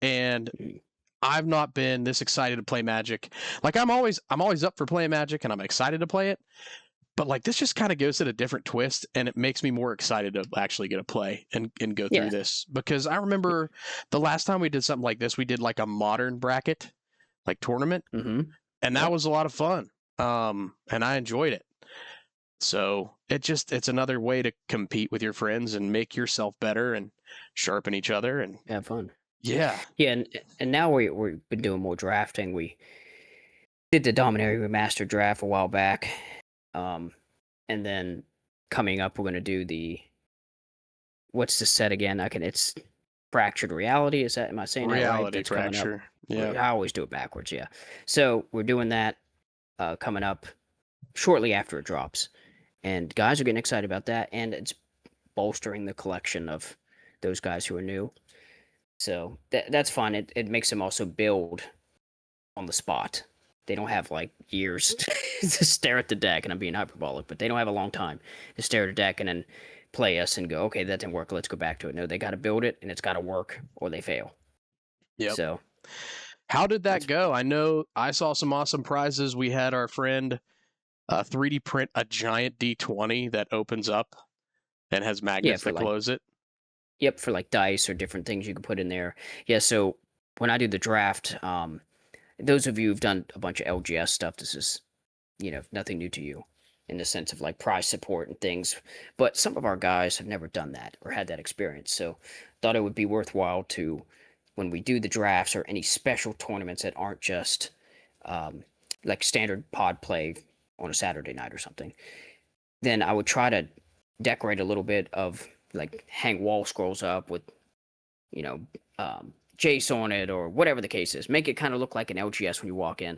Speaker 2: and I've not been this excited to play Magic. Like I'm always up for playing Magic, and I'm excited to play it. But like this just kind of goes at a different twist, and it makes me more excited to actually get a play and go through this, because I remember the last time we did something like this, we did like a modern bracket, like tournament, and that was a lot of fun. And I enjoyed it. So it's another way to compete with your friends and make yourself better and sharpen each other and
Speaker 3: Have fun.
Speaker 2: yeah.
Speaker 3: Yeah, and now we've been doing more drafting. We did the Dominaria Remastered draft a while back. And then coming up, we're going to do what's the set again? It's Fractured Reality. Am I saying that right?
Speaker 2: Reality
Speaker 3: That's coming up.
Speaker 2: fracture. Yeah.
Speaker 3: I always do it backwards. Yeah. So we're doing that coming up shortly after it drops, and guys are getting excited about that, and it's bolstering the collection of those guys who are new. So that's fun. It makes them also build on the spot. They don't have like years to stare at the deck, and I'm being hyperbolic, but they don't have a long time to stare at a deck and then play us and go, okay, that didn't work, let's go back to it. No, they got to build it, and it's got to work, or they fail.
Speaker 2: Yeah.
Speaker 3: So,
Speaker 2: how did that go? I know I saw some awesome prizes. We had our friend 3D print a giant D20 that opens up and has magnets that close it.
Speaker 3: Yep, for like dice or different things you can put in there. Yeah, so when I do the draft, those of you who've done a bunch of LGS stuff, this is, nothing new to you in the sense of like prize support and things. But some of our guys have never done that or had that experience. So thought it would be worthwhile to, when we do the drafts or any special tournaments that aren't just like standard pod play on a Saturday night or something, then I would try to decorate a little bit of like hang wall scrolls up with, Jace on it or whatever the case is. Make it kind of look like an LGS when you walk in,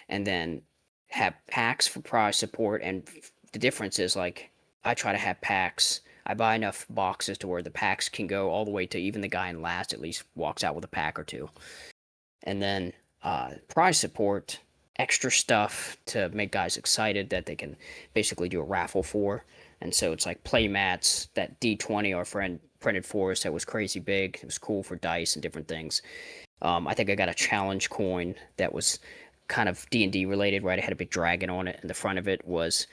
Speaker 3: and then have packs for prize support. And the difference is like I try to have packs. I buy enough boxes to where the packs can go all the way to even the guy in last at least walks out with a pack or two. And then prize support, extra stuff to make guys excited that they can basically do a raffle for. And so it's like play mats, that D20 our friend printed for us that was crazy big. It was cool for dice and different things. I think I got a challenge coin that was kind of D&D related, right? It had a big dragon on it, and the front of it was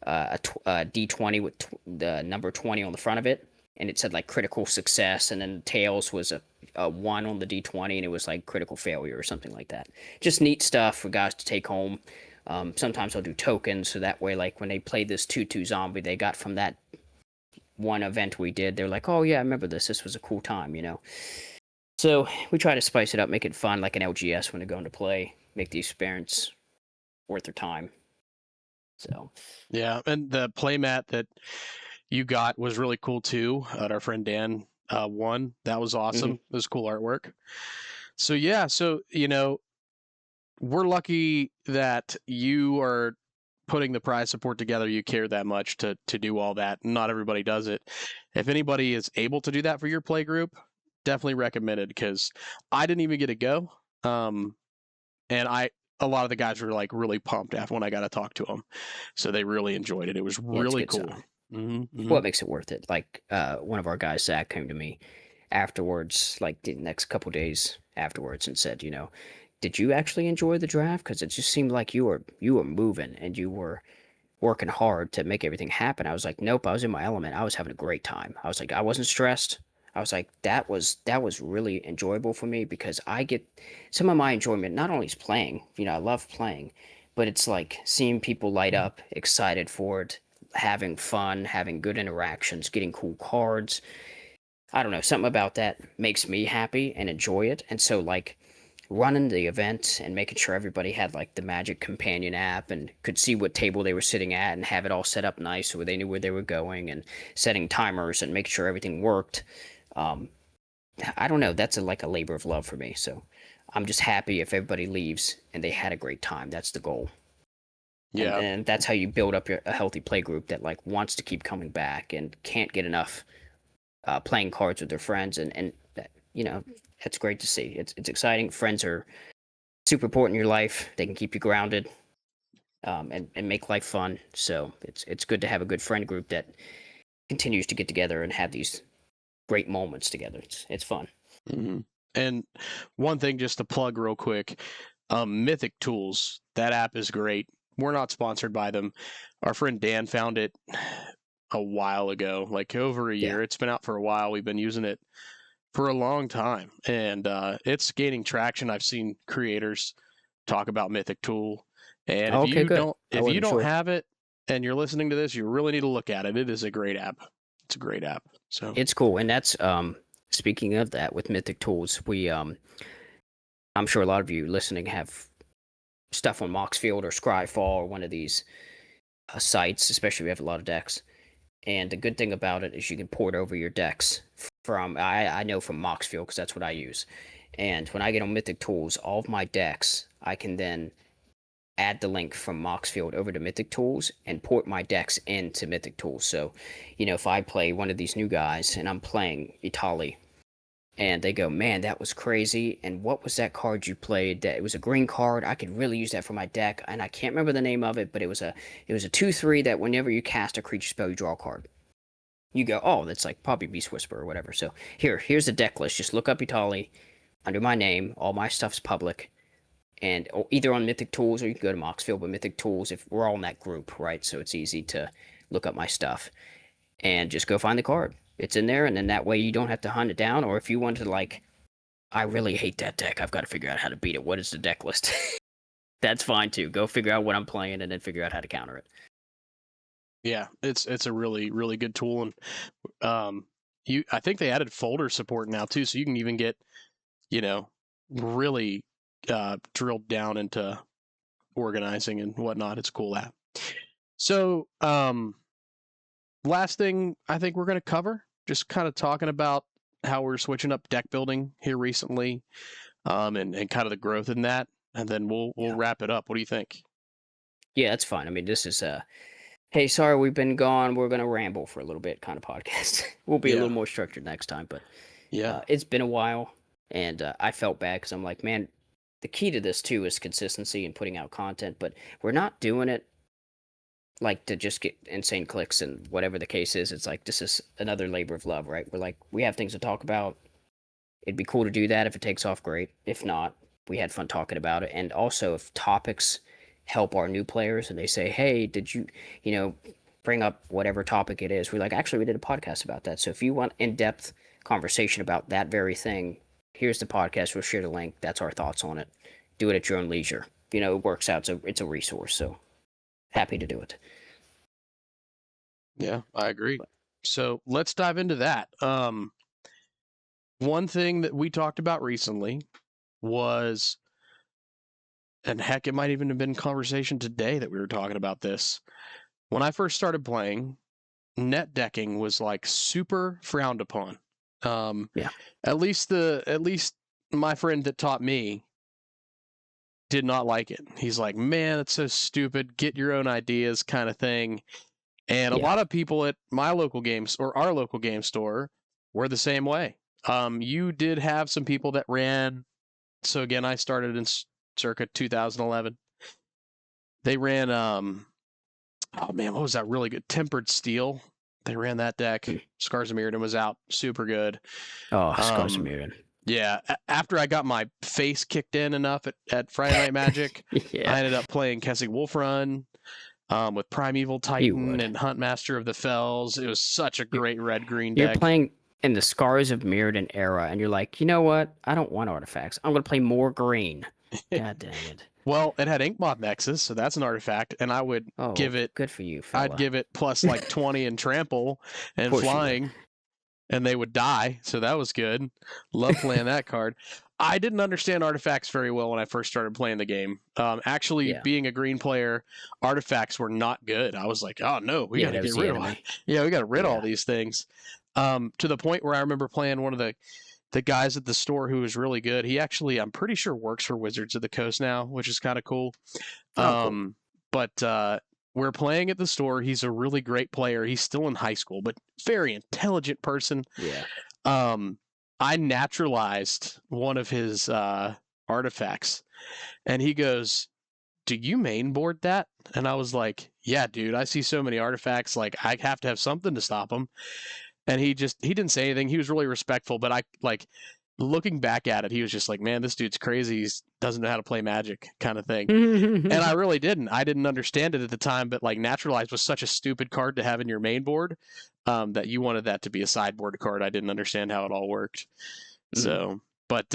Speaker 3: a D20 with the number 20 on the front of it, and it said like critical success, and then the tails was a 1 on the D20, and it was like critical failure or something like that. Just neat stuff for guys to take home. Sometimes I'll do tokens, so that way, like when they played this 2/2 zombie they got from that one event we did, they're like, oh yeah, I remember this. This was a cool time, So we try to spice it up, make it fun, like an LGS when they're going to play, make the experience worth their time. So
Speaker 2: yeah, and the playmat that you got was really cool too. Our friend Dan won. That was awesome. It was cool artwork. So yeah, we're lucky that you are putting the prize support together. You care that much to do all that. Not everybody does it. If anybody is able to do that for your play group, definitely recommended, because I didn't even get to go. And a lot of the guys were like really pumped after when I got to talk to them. So they really enjoyed it. It was really cool.
Speaker 3: What makes it worth it? Like one of our guys, Zach, came to me afterwards, like the next couple days afterwards, and said, did you actually enjoy the draft? Because it just seemed like you were moving and you were working hard to make everything happen. I was like, nope, I was in my element. I was having a great time. I was like, I wasn't stressed. I was like, that was really enjoyable for me, because I get some of my enjoyment not only is playing, I love playing, but it's like seeing people light up, excited for it, having fun, having good interactions, getting cool cards. I don't know, something about that makes me happy and enjoy it. And so like running the event and making sure everybody had like the Magic Companion app and could see what table they were sitting at and have it all set up nice so they knew where they were going, and setting timers and making sure everything worked. I don't know, that's like a labor of love for me. So I'm just happy if everybody leaves and they had a great time. That's the goal.
Speaker 2: Yeah.
Speaker 3: And that's how you build up a healthy play group that like wants to keep coming back and can't get enough playing cards with their friends. And that's great to see. It's exciting. Friends are super important in your life. They can keep you grounded and make life fun. So it's good to have a good friend group that continues to get together and have these great moments together. It's fun.
Speaker 2: And one thing just to plug real quick, Mythic Tools, that app is great. We're not sponsored by them, our friend Dan found it a while ago, like over a year.
Speaker 3: Yeah.
Speaker 2: It's been out for a while. We've been using it for a long time, and it's gaining traction. I've seen creators talk about Mythic Tool, and if
Speaker 3: Okay,
Speaker 2: you
Speaker 3: good.
Speaker 2: don't
Speaker 3: I
Speaker 2: if you
Speaker 3: wasn't
Speaker 2: don't
Speaker 3: sure.
Speaker 2: have it and you're listening to this, you really need to look at it. It is a great app. It's a great app. So
Speaker 3: It's cool, and that's speaking of that with Mythic Tools, we I'm sure a lot of you listening have stuff on Moxfield or Scryfall or one of these sites, especially if you have a lot of decks. And the good thing about it is you can port over your decks from I know from Moxfield because that's what I use. And when I get on Mythic Tools, all of my decks I can then add the link from Moxfield over to Mythic Tools and port my decks into Mythic Tools. So, if I play one of these new guys and I'm playing Itali and they go, man, that was crazy. And what was that card you played? That it was a green card. I could really use that for my deck. And I can't remember the name of it, but it was a 2/3 that whenever you cast a creature spell, you draw a card. You go, oh, that's like probably Beast Whisperer or whatever. So here's the deck list. Just look up Itali under my name. All my stuff's public. And either on Mythic Tools or you can go to Moxfield, but Mythic Tools, if we're all in that group, right? So it's easy to look up my stuff and just go find the card. It's in there, and then that way you don't have to hunt it down. Or if you want to, like, I really hate that deck, I've got to figure out how to beat it. What is the deck list? That's fine too. Go figure out what I'm playing and then figure out how to counter it.
Speaker 2: yeah, it's a really really good tool, and I think they added folder support now too, so you can even get really drilled down into organizing and whatnot. It's a cool app. So last thing I think we're going to cover, just kind of talking about how we're switching up deck building here recently, and kind of the growth in that, and then we'll wrap it up. What do you think?
Speaker 3: Yeah, that's fine. I mean, this is hey, sorry we've been gone. We're gonna ramble for a little bit kind of podcast. We'll be a little more structured next time, but it's been a while, and I felt bad because I'm like, man, the key to this too is consistency and putting out content, but we're not doing it like to just get insane clicks and whatever the case is. It's like this is another labor of love, right? We're like, we have things to talk about. It'd be cool to do that if it takes off, great. If not, we had fun talking about it. And also, if topics help our new players and they say, hey, did you bring up whatever topic it is, we're like, actually, we did a podcast about that. So if you want in-depth conversation about that very thing, here's the podcast. We'll share the link. That's our thoughts on it. Do it at your own leisure. It works out. So it's a resource. So happy to do it.
Speaker 2: Yeah, I agree. So let's dive into that. One thing that we talked about recently was, and heck, it might even have been conversation today that we were talking about this. When I first started playing, net decking was like super frowned upon. At least my friend that taught me did not like it. He's like, man, that's so stupid. Get your own ideas kind of thing. And a lot of people at my local games or our local game store were the same way. You did have some people that ran. So again, I started in circa 2011. They ran, oh man, what was that really good? Tempered Steel. They ran that deck. Scars of Mirrodin was out. Super good.
Speaker 3: Oh, Scars of Mirrodin.
Speaker 2: Yeah. After I got my face kicked in enough at Friday Night Magic, I ended up playing Kessig Wolf Run with Primeval Titan and Huntmaster of the Fells. It was such a great red-green deck.
Speaker 3: You're playing in the Scars of Mirrodin era, and you're like, you know what? I don't want artifacts. I'm going to play more green. God dang it.
Speaker 2: Well, it had Inkmoth Nexus, so that's an artifact, and I would give it...
Speaker 3: Good for you, fella.
Speaker 2: I'd give it plus like 20 in trample and flying, and they would die, so that was good. Love playing that card. I didn't understand artifacts very well when I first started playing the game. Being a green player, artifacts were not good. I was like, oh no, we got to get rid of them. Yeah, we got to rid of all these things. To the point where I remember playing one of the guys at the store who was really good. He actually, I'm pretty sure, works for Wizards of the Coast now, which is kind of cool. Cool. But we're playing at the store. He's a really great player. He's still in high school, but very intelligent person.
Speaker 3: Yeah.
Speaker 2: I naturalized one of his artifacts, and he goes, do you main board that? And I was like, yeah, dude, I see so many artifacts. Like, I have to have something to stop them. And he didn't say anything. He was really respectful, but looking back at it, he was just like, man, this dude's crazy. He doesn't know how to play Magic kind of thing. And I really didn't. I didn't understand it at the time, but like Naturalize was such a stupid card to have in your main board that you wanted that to be a sideboard card. I didn't understand how it all worked. So, but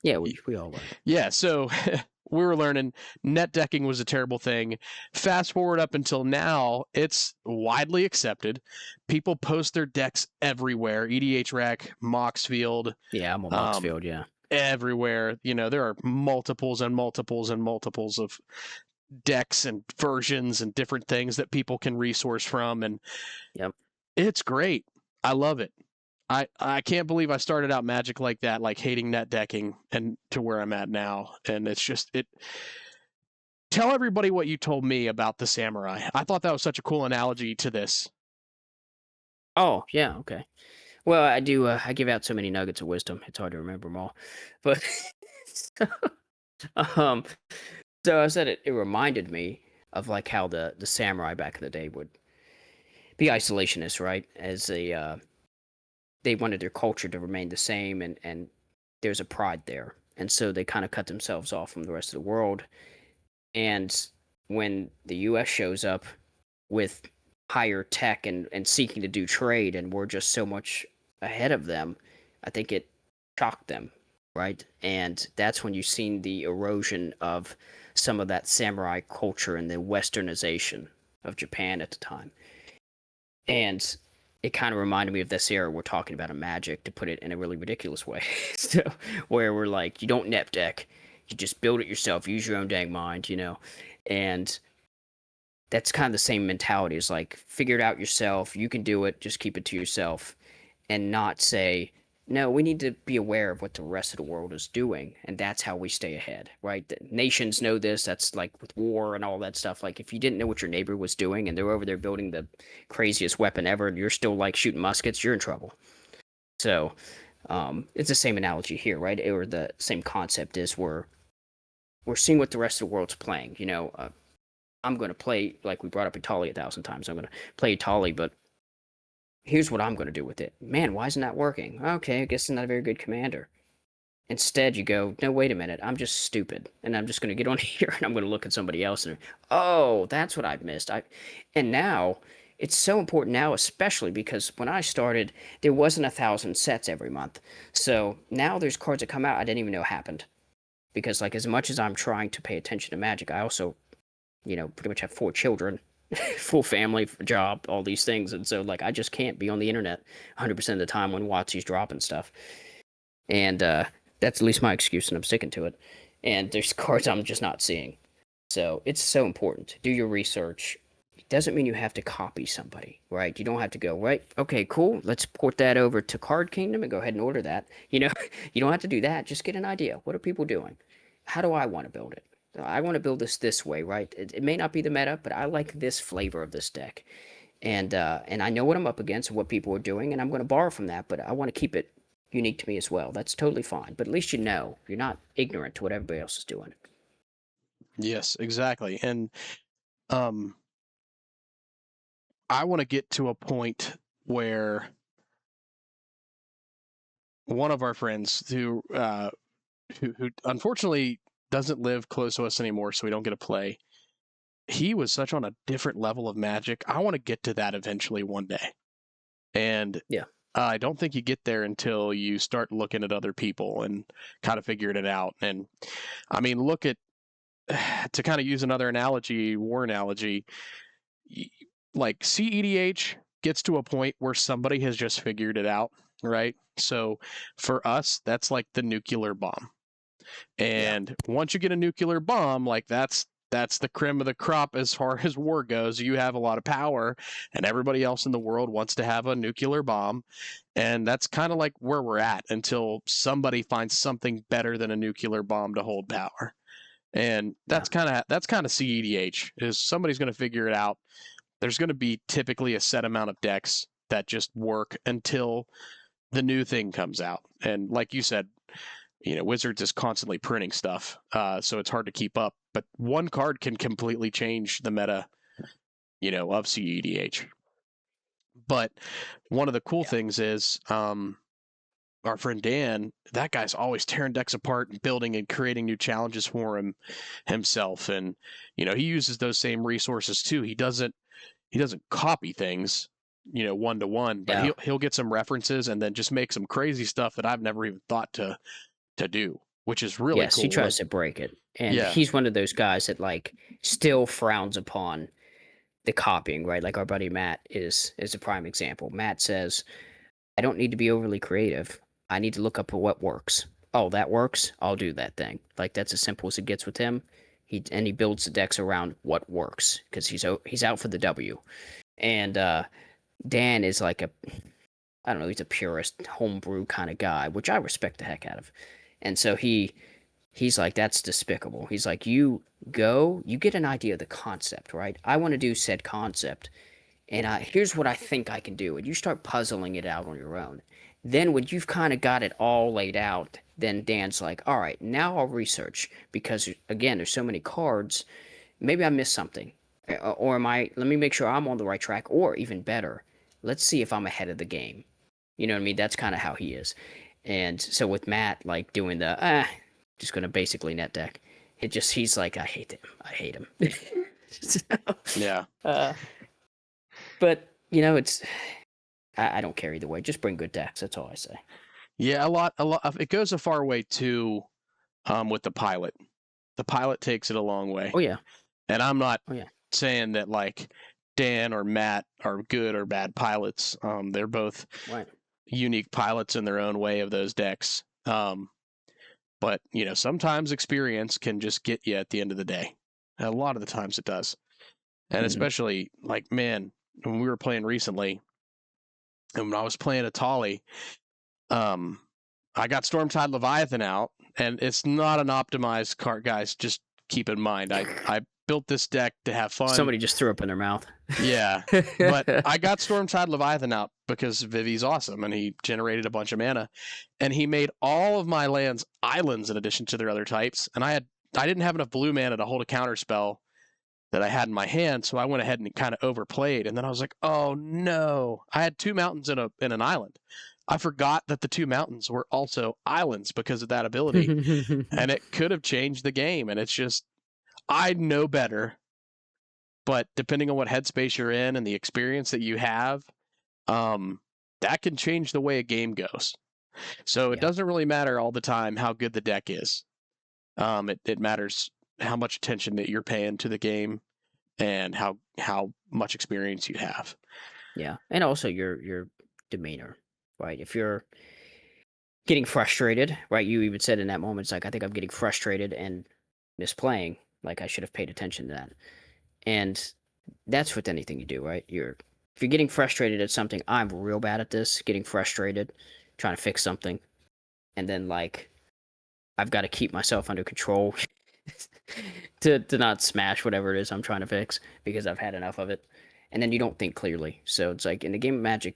Speaker 3: yeah, we all learned.
Speaker 2: yeah, so we were learning net decking was a terrible thing. Fast forward up until now, it's widely accepted. People post their decks everywhere. EDH Rec, Moxfield.
Speaker 3: Yeah, I'm on Moxfield, yeah.
Speaker 2: Everywhere. You know, there are multiples and multiples and multiples of decks and versions and different things that people can resource from. And it's great. I love it. I can't believe I started out Magic like that, like hating net decking, and to where I'm at now. And it's just it. Tell everybody what you told me about the samurai. I thought that was such a cool analogy to this.
Speaker 3: Oh, yeah, okay. Well, I do. I give out so many nuggets of wisdom; it's hard to remember them all. But um, so I said it reminded me of like how the samurai back in the day would be isolationists, right? As they wanted their culture to remain the same, and there's a pride there, and so they kind of cut themselves off from the rest of the world. And when the U.S. shows up with higher tech and seeking to do trade, and we're just so much ahead of them, I think it shocked them, right? And that's when you've seen the erosion of some of that samurai culture and the westernization of Japan at the time. And it kind of reminded me of this era we're talking about in Magic, to put it in a really ridiculous way. So, where we're like, you don't net deck, you just build it yourself, use your own dang mind, you know? And that's kind of the same mentality. It's like, figure it out yourself, you can do it, just keep it to yourself, and not say, no, we need to be aware of what the rest of the world is doing, and that's how we stay ahead, right? The nations know this. That's like with war and all that stuff. Like, if you didn't know what your neighbor was doing and they're over there building the craziest weapon ever, and you're still like shooting muskets, you're in trouble. So it's the same analogy here, right? Or the same concept is we're seeing what the rest of the world's playing. You know, I'm going to play, like we brought up Italy 1,000 times. I'm going to play Italy, but here's what I'm going to do with it. Man, why isn't that working? Okay, I guess I'm not a very good commander. Instead, you go, no, wait a minute, I'm just stupid. And I'm just going to get on here and I'm going to look at somebody else and, oh, that's what I've missed. And now, it's so important now, especially because when I started, there wasn't 1,000 sets every month. So now there's cards that come out I didn't even know happened. Because, like, as much as I'm trying to pay attention to Magic, I also, you know, pretty much have 4 children. Full family, job, all these things, and so like I just can't be on the internet 100% of the time when WotC's dropping stuff, and that's at least my excuse, and I'm sticking to it. And there's cards I'm just not seeing, so it's so important. Do your research. It doesn't mean you have to copy somebody, right? You don't have to go, right, okay, cool, let's port that over to Card Kingdom and go ahead and order that. You know, you don't have to do that. Just get an idea. What are people doing? How do I want to build it? I want to build this way, right? It may not be the meta, but I like this flavor of this deck. And I know what I'm up against and what people are doing, and I'm going to borrow from that, but I want to keep it unique to me as well. That's totally fine. But at least you know. You're not ignorant to what everybody else is doing.
Speaker 2: Yes, exactly. And I want to get to a point where one of our friends who unfortunately doesn't live close to us anymore, so we don't get to play. He was such on a different level of Magic. I want to get to that eventually one day. And
Speaker 3: yeah,
Speaker 2: I don't think you get there until you start looking at other people and kind of figuring it out. And I mean, look at, to kind of use another analogy, war analogy, like CEDH gets to a point where somebody has just figured it out, right? So for us, that's like the nuclear bomb. And once you get a nuclear bomb, like that's the creme of the crop as far as war goes. You have a lot of power, and everybody else in the world wants to have a nuclear bomb. And that's kind of like where we're at until somebody finds something better than a nuclear bomb to hold power. And that's kind of CEDH, is somebody's going to figure it out. There's going to be typically a set amount of decks that just work until the new thing comes out. And like you said, you know, Wizards is constantly printing stuff, so it's hard to keep up. But one card can completely change the meta, you know, of CEDH. But one of the cool things is our friend Dan, that guy's always tearing decks apart and building and creating new challenges for himself. And, he uses those same resources too. He doesn't copy things, one to one, but
Speaker 3: Yeah.
Speaker 2: he'll get some references and then just make some crazy stuff that I've never even thought to do, which is really
Speaker 3: Yes,
Speaker 2: cool.
Speaker 3: he tries to break it. And
Speaker 2: Yeah.
Speaker 3: he's one of those guys that like still frowns upon the copying, right? Like our buddy Matt is a prime example. Matt says, I don't need to be overly creative. I need to look up what works. Oh, that works? I'll do that thing. Like that's as simple as it gets with him. He builds the decks around what works because he's out for the W. And Dan is like I don't know, he's a purist homebrew kind of guy, which I respect the heck out of. And so he's like, that's despicable. He's like, you get an idea of the concept, right? I want to do said concept, and here's what I think I can do. And you start puzzling it out on your own. Then when you've kind of got it all laid out, then Dan's like, all right, now I'll research because again, there's so many cards. Maybe I missed something, or let me make sure I'm on the right track, or even better, let's see if I'm ahead of the game. You know what I mean? That's kind of how he is. And so with Matt, like doing the just gonna basically net deck, he's like, I hate him. So,
Speaker 2: Yeah.
Speaker 3: But it's I don't care either way. Just bring good decks. That's all I say.
Speaker 2: Yeah, a lot. It goes a far way too, with the pilot. The pilot takes it a long way.
Speaker 3: Oh yeah.
Speaker 2: And I'm not
Speaker 3: Oh yeah.
Speaker 2: saying that like Dan or Matt are good or bad pilots. They're both
Speaker 3: Right.
Speaker 2: unique pilots in their own way of those decks. But sometimes experience can just get you at the end of the day. And a lot of the times it does. And especially like, man, when we were playing recently, and when I was playing Atali, I got Stormtide Leviathan out, and it's not an optimized card, guys. Just keep in mind, I built this deck to have fun.
Speaker 3: Somebody just threw up in their mouth.
Speaker 2: Yeah, but I got Stormtide Leviathan out because Vivi's awesome, and he generated a bunch of mana, and he made all of my lands islands in addition to their other types, and I didn't have enough blue mana to hold a counter spell that I had in my hand, so I went ahead and kind of overplayed, and then I was like, oh no, I had 2 mountains in an island. I forgot that the 2 mountains were also islands because of that ability, and it could have changed the game, and it's just, I know better, but depending on what headspace you're in and the experience that you have, that can change the way a game goes. So it doesn't really matter all the time how good the deck is. It matters how much attention that you're paying to the game and how much experience you have.
Speaker 3: Yeah, and also your demeanor, right? If you're getting frustrated, right? You even said in that moment, it's like, I think I'm getting frustrated and misplaying. Like I should have paid attention to that. And that's with anything you do, right? If you're getting frustrated at something, I'm real bad at this, getting frustrated, trying to fix something, and then like I've got to keep myself under control to not smash whatever it is I'm trying to fix because I've had enough of it. And then you don't think clearly. So it's like in the game of Magic,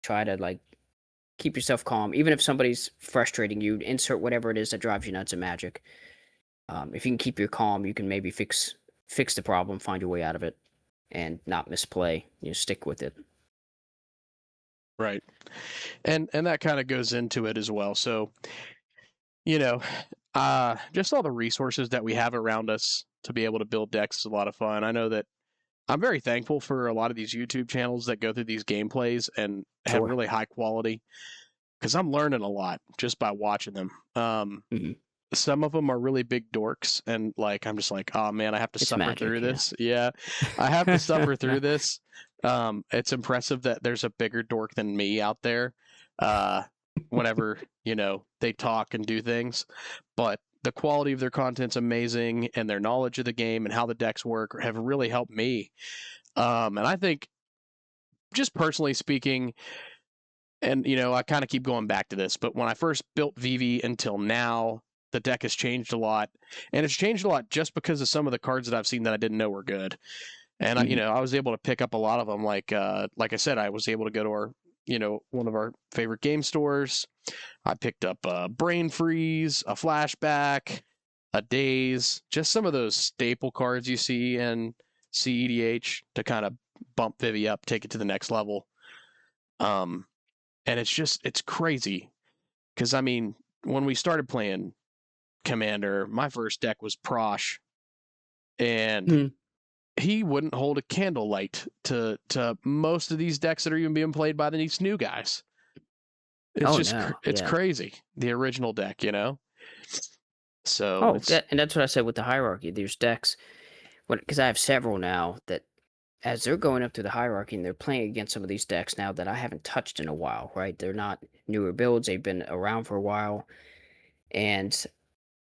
Speaker 3: try to like keep yourself calm. Even if somebody's frustrating you, insert whatever it is that drives you nuts in Magic. If you can keep your calm, you can maybe fix the problem, find your way out of it, and not misplay. Stick with it.
Speaker 2: Right. And that kind of goes into it as well. So, just all the resources that we have around us to be able to build decks is a lot of fun. I know that I'm very thankful for a lot of these YouTube channels that go through these gameplays and have really high quality, because I'm learning a lot just by watching them. Some of them are really big dorks, and like I'm just like, oh man, I have to suffer through this. Yeah, I have to suffer through this. It's impressive that there's a bigger dork than me out there. Whenever they talk and do things, but the quality of their content's amazing, and their knowledge of the game and how the decks work have really helped me. And I think, just personally speaking, and I kind of keep going back to this, but when I first built Vivi until now, the deck has changed a lot, and it's changed a lot just because of some of the cards that I've seen that I didn't know were good. And I was able to pick up a lot of them. Like I said, I was able to go to our one of our favorite game stores. I picked up a Brain Freeze, a Flashback, a Daze, just some of those staple cards you see in CEDH to kind of bump Vivi up, take it to the next level. And it's crazy Because, I mean, when we started playing Commander, my first deck was Prosh, and he wouldn't hold a candlelight to most of these decks that are even being played by these new guys. It's it's crazy. The original deck, you know? So
Speaker 3: and that's what I said with the hierarchy. There's decks, because I have several now that as they're going up through the hierarchy and they're playing against some of these decks now that I haven't touched in a while, right? They're not newer builds. They've been around for a while. And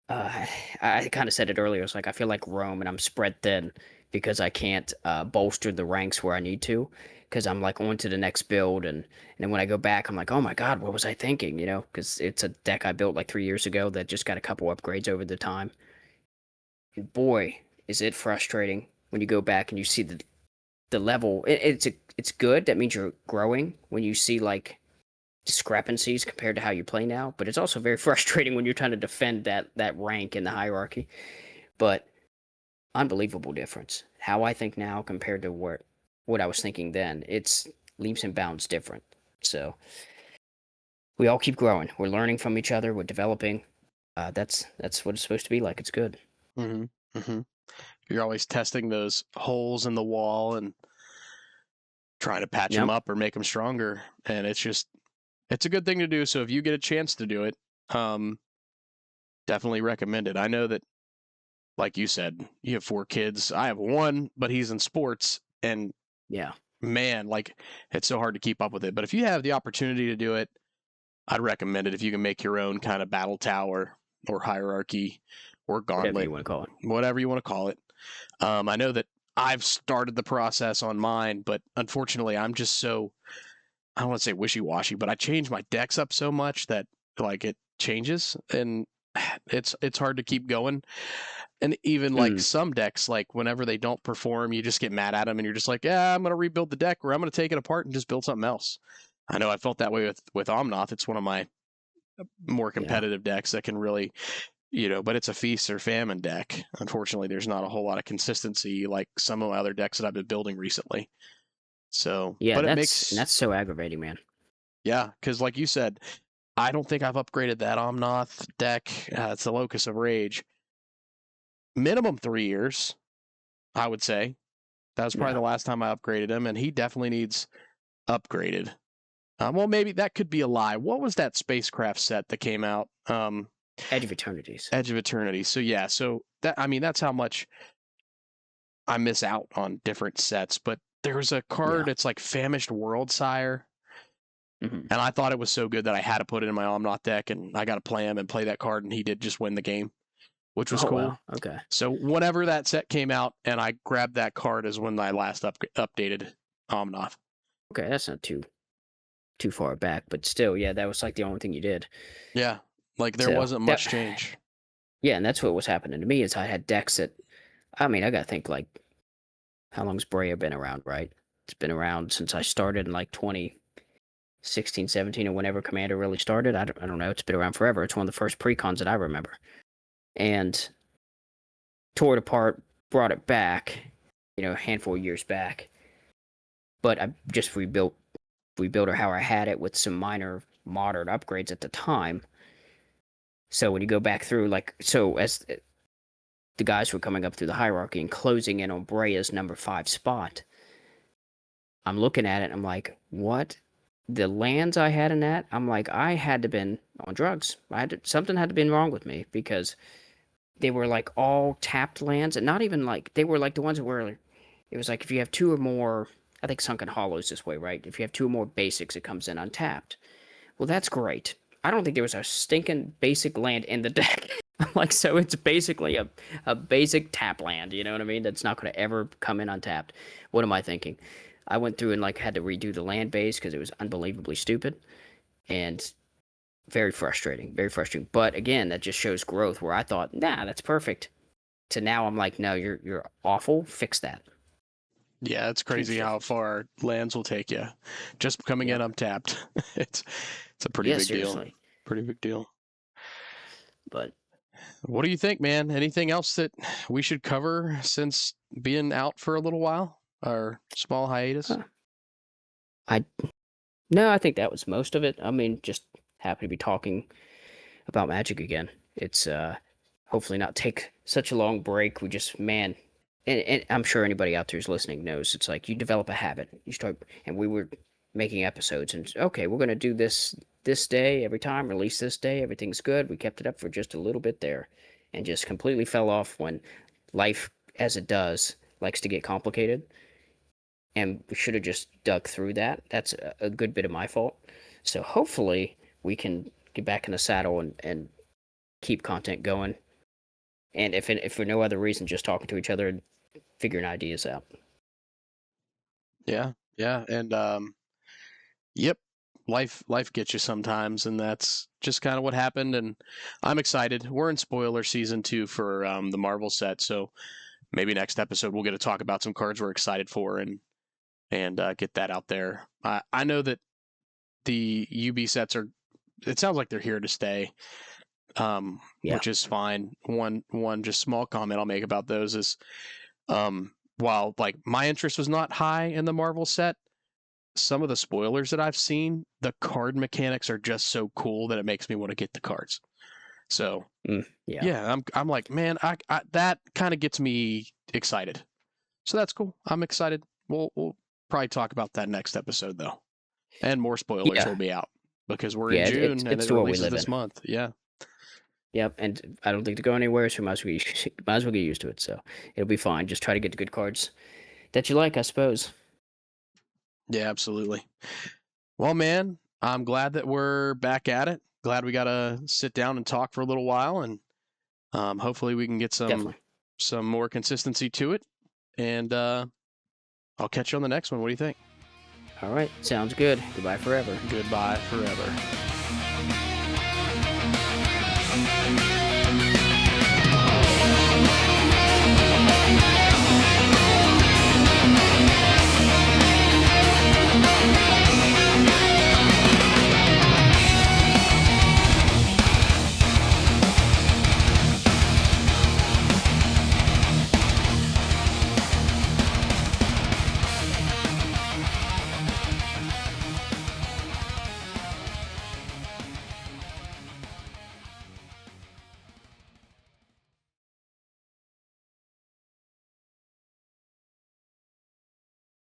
Speaker 3: I kind of said it earlier. It's like I feel like Rome and I'm spread thin because I can't bolster the ranks where I need to, because I'm like on to the next build. And then when I go back, I'm like, oh my God, what was I thinking? You know, because it's a deck I built like 3 years ago that just got a couple upgrades over the time. And boy, is it frustrating when you go back and you see the level. It's good. That means you're growing when you see like discrepancies compared to how you play now. But it's also very frustrating when you're trying to defend that rank in the hierarchy. But unbelievable difference. How I think now compared to what I was thinking then. It's leaps and bounds different. So we all keep growing. We're learning from each other. We're developing. That's what it's supposed to be like. It's good.
Speaker 2: Mm-hmm. Mm-hmm. You're always testing those holes in the wall and trying to patch them up or make them stronger. And it's a good thing to do. So if you get a chance to do it, definitely recommend it. I know that, like you said, you have 4 kids. I have 1, but he's in sports, and man, like, it's so hard to keep up with it. But if you have the opportunity to do it, I'd recommend it. If you can make your own kind of battle tower or hierarchy or gauntlet,
Speaker 3: whatever you want to call it.
Speaker 2: Whatever you want to call it. I know that I've started the process on mine, but unfortunately, I'm just so, I don't want to say wishy-washy, but I change my decks up so much that like it changes, and it's hard to keep going. And even like some decks, like whenever they don't perform, you just get mad at them, and you're just like, yeah, I'm going to rebuild the deck, or I'm going to take it apart and just build something else. I know I felt that way with Omnath. It's one of my more competitive decks that can really, but it's a feast or famine deck. Unfortunately, there's not a whole lot of consistency like some of my other decks that I've been building recently. So,
Speaker 3: but
Speaker 2: that's
Speaker 3: so aggravating, man.
Speaker 2: Yeah, because like you said, I don't think I've upgraded that Omnath deck. It's the Locus of Rage. Minimum 3 years, I would say. That was probably the last time I upgraded him, and he definitely needs upgraded. Well, maybe that could be a lie. What was that spacecraft set that came out?
Speaker 3: Edge of Eternities.
Speaker 2: Edge of Eternity. So yeah, that's how much I miss out on different sets. But there's a card, it's like Famished Worldsire. And I thought it was so good that I had to put it in my Omnath deck, and I got to play him and play that card, and he did just win the game, which was cool.
Speaker 3: Wow. Okay.
Speaker 2: So whenever that set came out and I grabbed that card is when I last updated Omnath.
Speaker 3: Okay, that's not too far back, but still, that was like the only thing you did.
Speaker 2: Yeah, like there wasn't much change.
Speaker 3: Yeah, and that's what was happening to me is I had decks that, I mean, I got to think like, how long's Brea been around, right? It's been around since I started in like 2016, 17, or whenever Commander really started. I don't know. It's been around forever. It's one of the first pre-cons that I remember. And tore it apart, brought it back, a handful of years back. But I just rebuilt her how I had it with some minor modern upgrades at the time. So when you go back through, as the guys were coming up through the hierarchy and closing in on Brea's number 5 spot, I'm looking at it and I'm like, what? The lands I had in that, I'm like, I had to been on drugs. Something had to been wrong with me, because they were like all tapped lands, and not even like, they were like the ones where it was like if you have 2 or more, I think Sunken Hollow's this way, right? If you have 2 or more basics, it comes in untapped. Well, that's great. I don't think there was a stinking basic land in the deck. Like, so it's basically a basic tap land, you know what I mean? That's not going to ever come in untapped. What am I thinking? I went through and had to redo the land base because it was unbelievably stupid and very frustrating, very frustrating. But again, that just shows growth, where I thought, nah, that's perfect. To now I'm like, no, you're awful. Fix that.
Speaker 2: Yeah, it's crazy how far lands will take you. Just coming in untapped. It's a pretty big deal. Pretty big deal.
Speaker 3: But
Speaker 2: what do you think, man? Anything else that we should cover since being out for a little while? Our small hiatus?
Speaker 3: No, I think that was most of it. I mean, just happy to be talking about Magic again. It's hopefully not take such a long break. We just, man, and I'm sure anybody out there who's listening knows it's like you develop a habit. You start, and we were making episodes, and okay, we're gonna do this day every time, release this day, everything's good. We kept it up for just a little bit there, and just completely fell off when life, as it does, likes to get complicated. And we should have just dug through that. That's a good bit of my fault. So hopefully we can get back in the saddle and keep content going. And if for no other reason, just talking to each other and figuring ideas out.
Speaker 2: Yeah, and yep, life gets you sometimes, and that's just kind of what happened. And I'm excited. We're in spoiler season 2 for the Marvel set, so maybe next episode we'll get to talk about some cards we're excited for and get that out there. I know that the UB sets are. It sounds like they're here to stay, which is fine. One just small comment I'll make about those is, while like my interest was not high in the Marvel set, some of the spoilers that I've seen, the card mechanics are just so cool that it makes me want to get the cards. So yeah, I'm like, man, I that kind of gets me excited. So that's cool. I'm excited. We'll probably talk about that next episode though, and more spoilers will be out because we're in June and it releases this month. Yeah.
Speaker 3: Yep, and I don't think to go anywhere, so might as well get used to it. So it'll be fine. Just try to get the good cards that you like, I suppose.
Speaker 2: Yeah, absolutely. Well, man, I'm glad that we're back at it. Glad we got to sit down and talk for a little while, and hopefully we can get some more consistency to it. And I'll catch you on the next one. What do you think?
Speaker 3: All right, sounds good. Goodbye forever.
Speaker 2: Goodbye forever.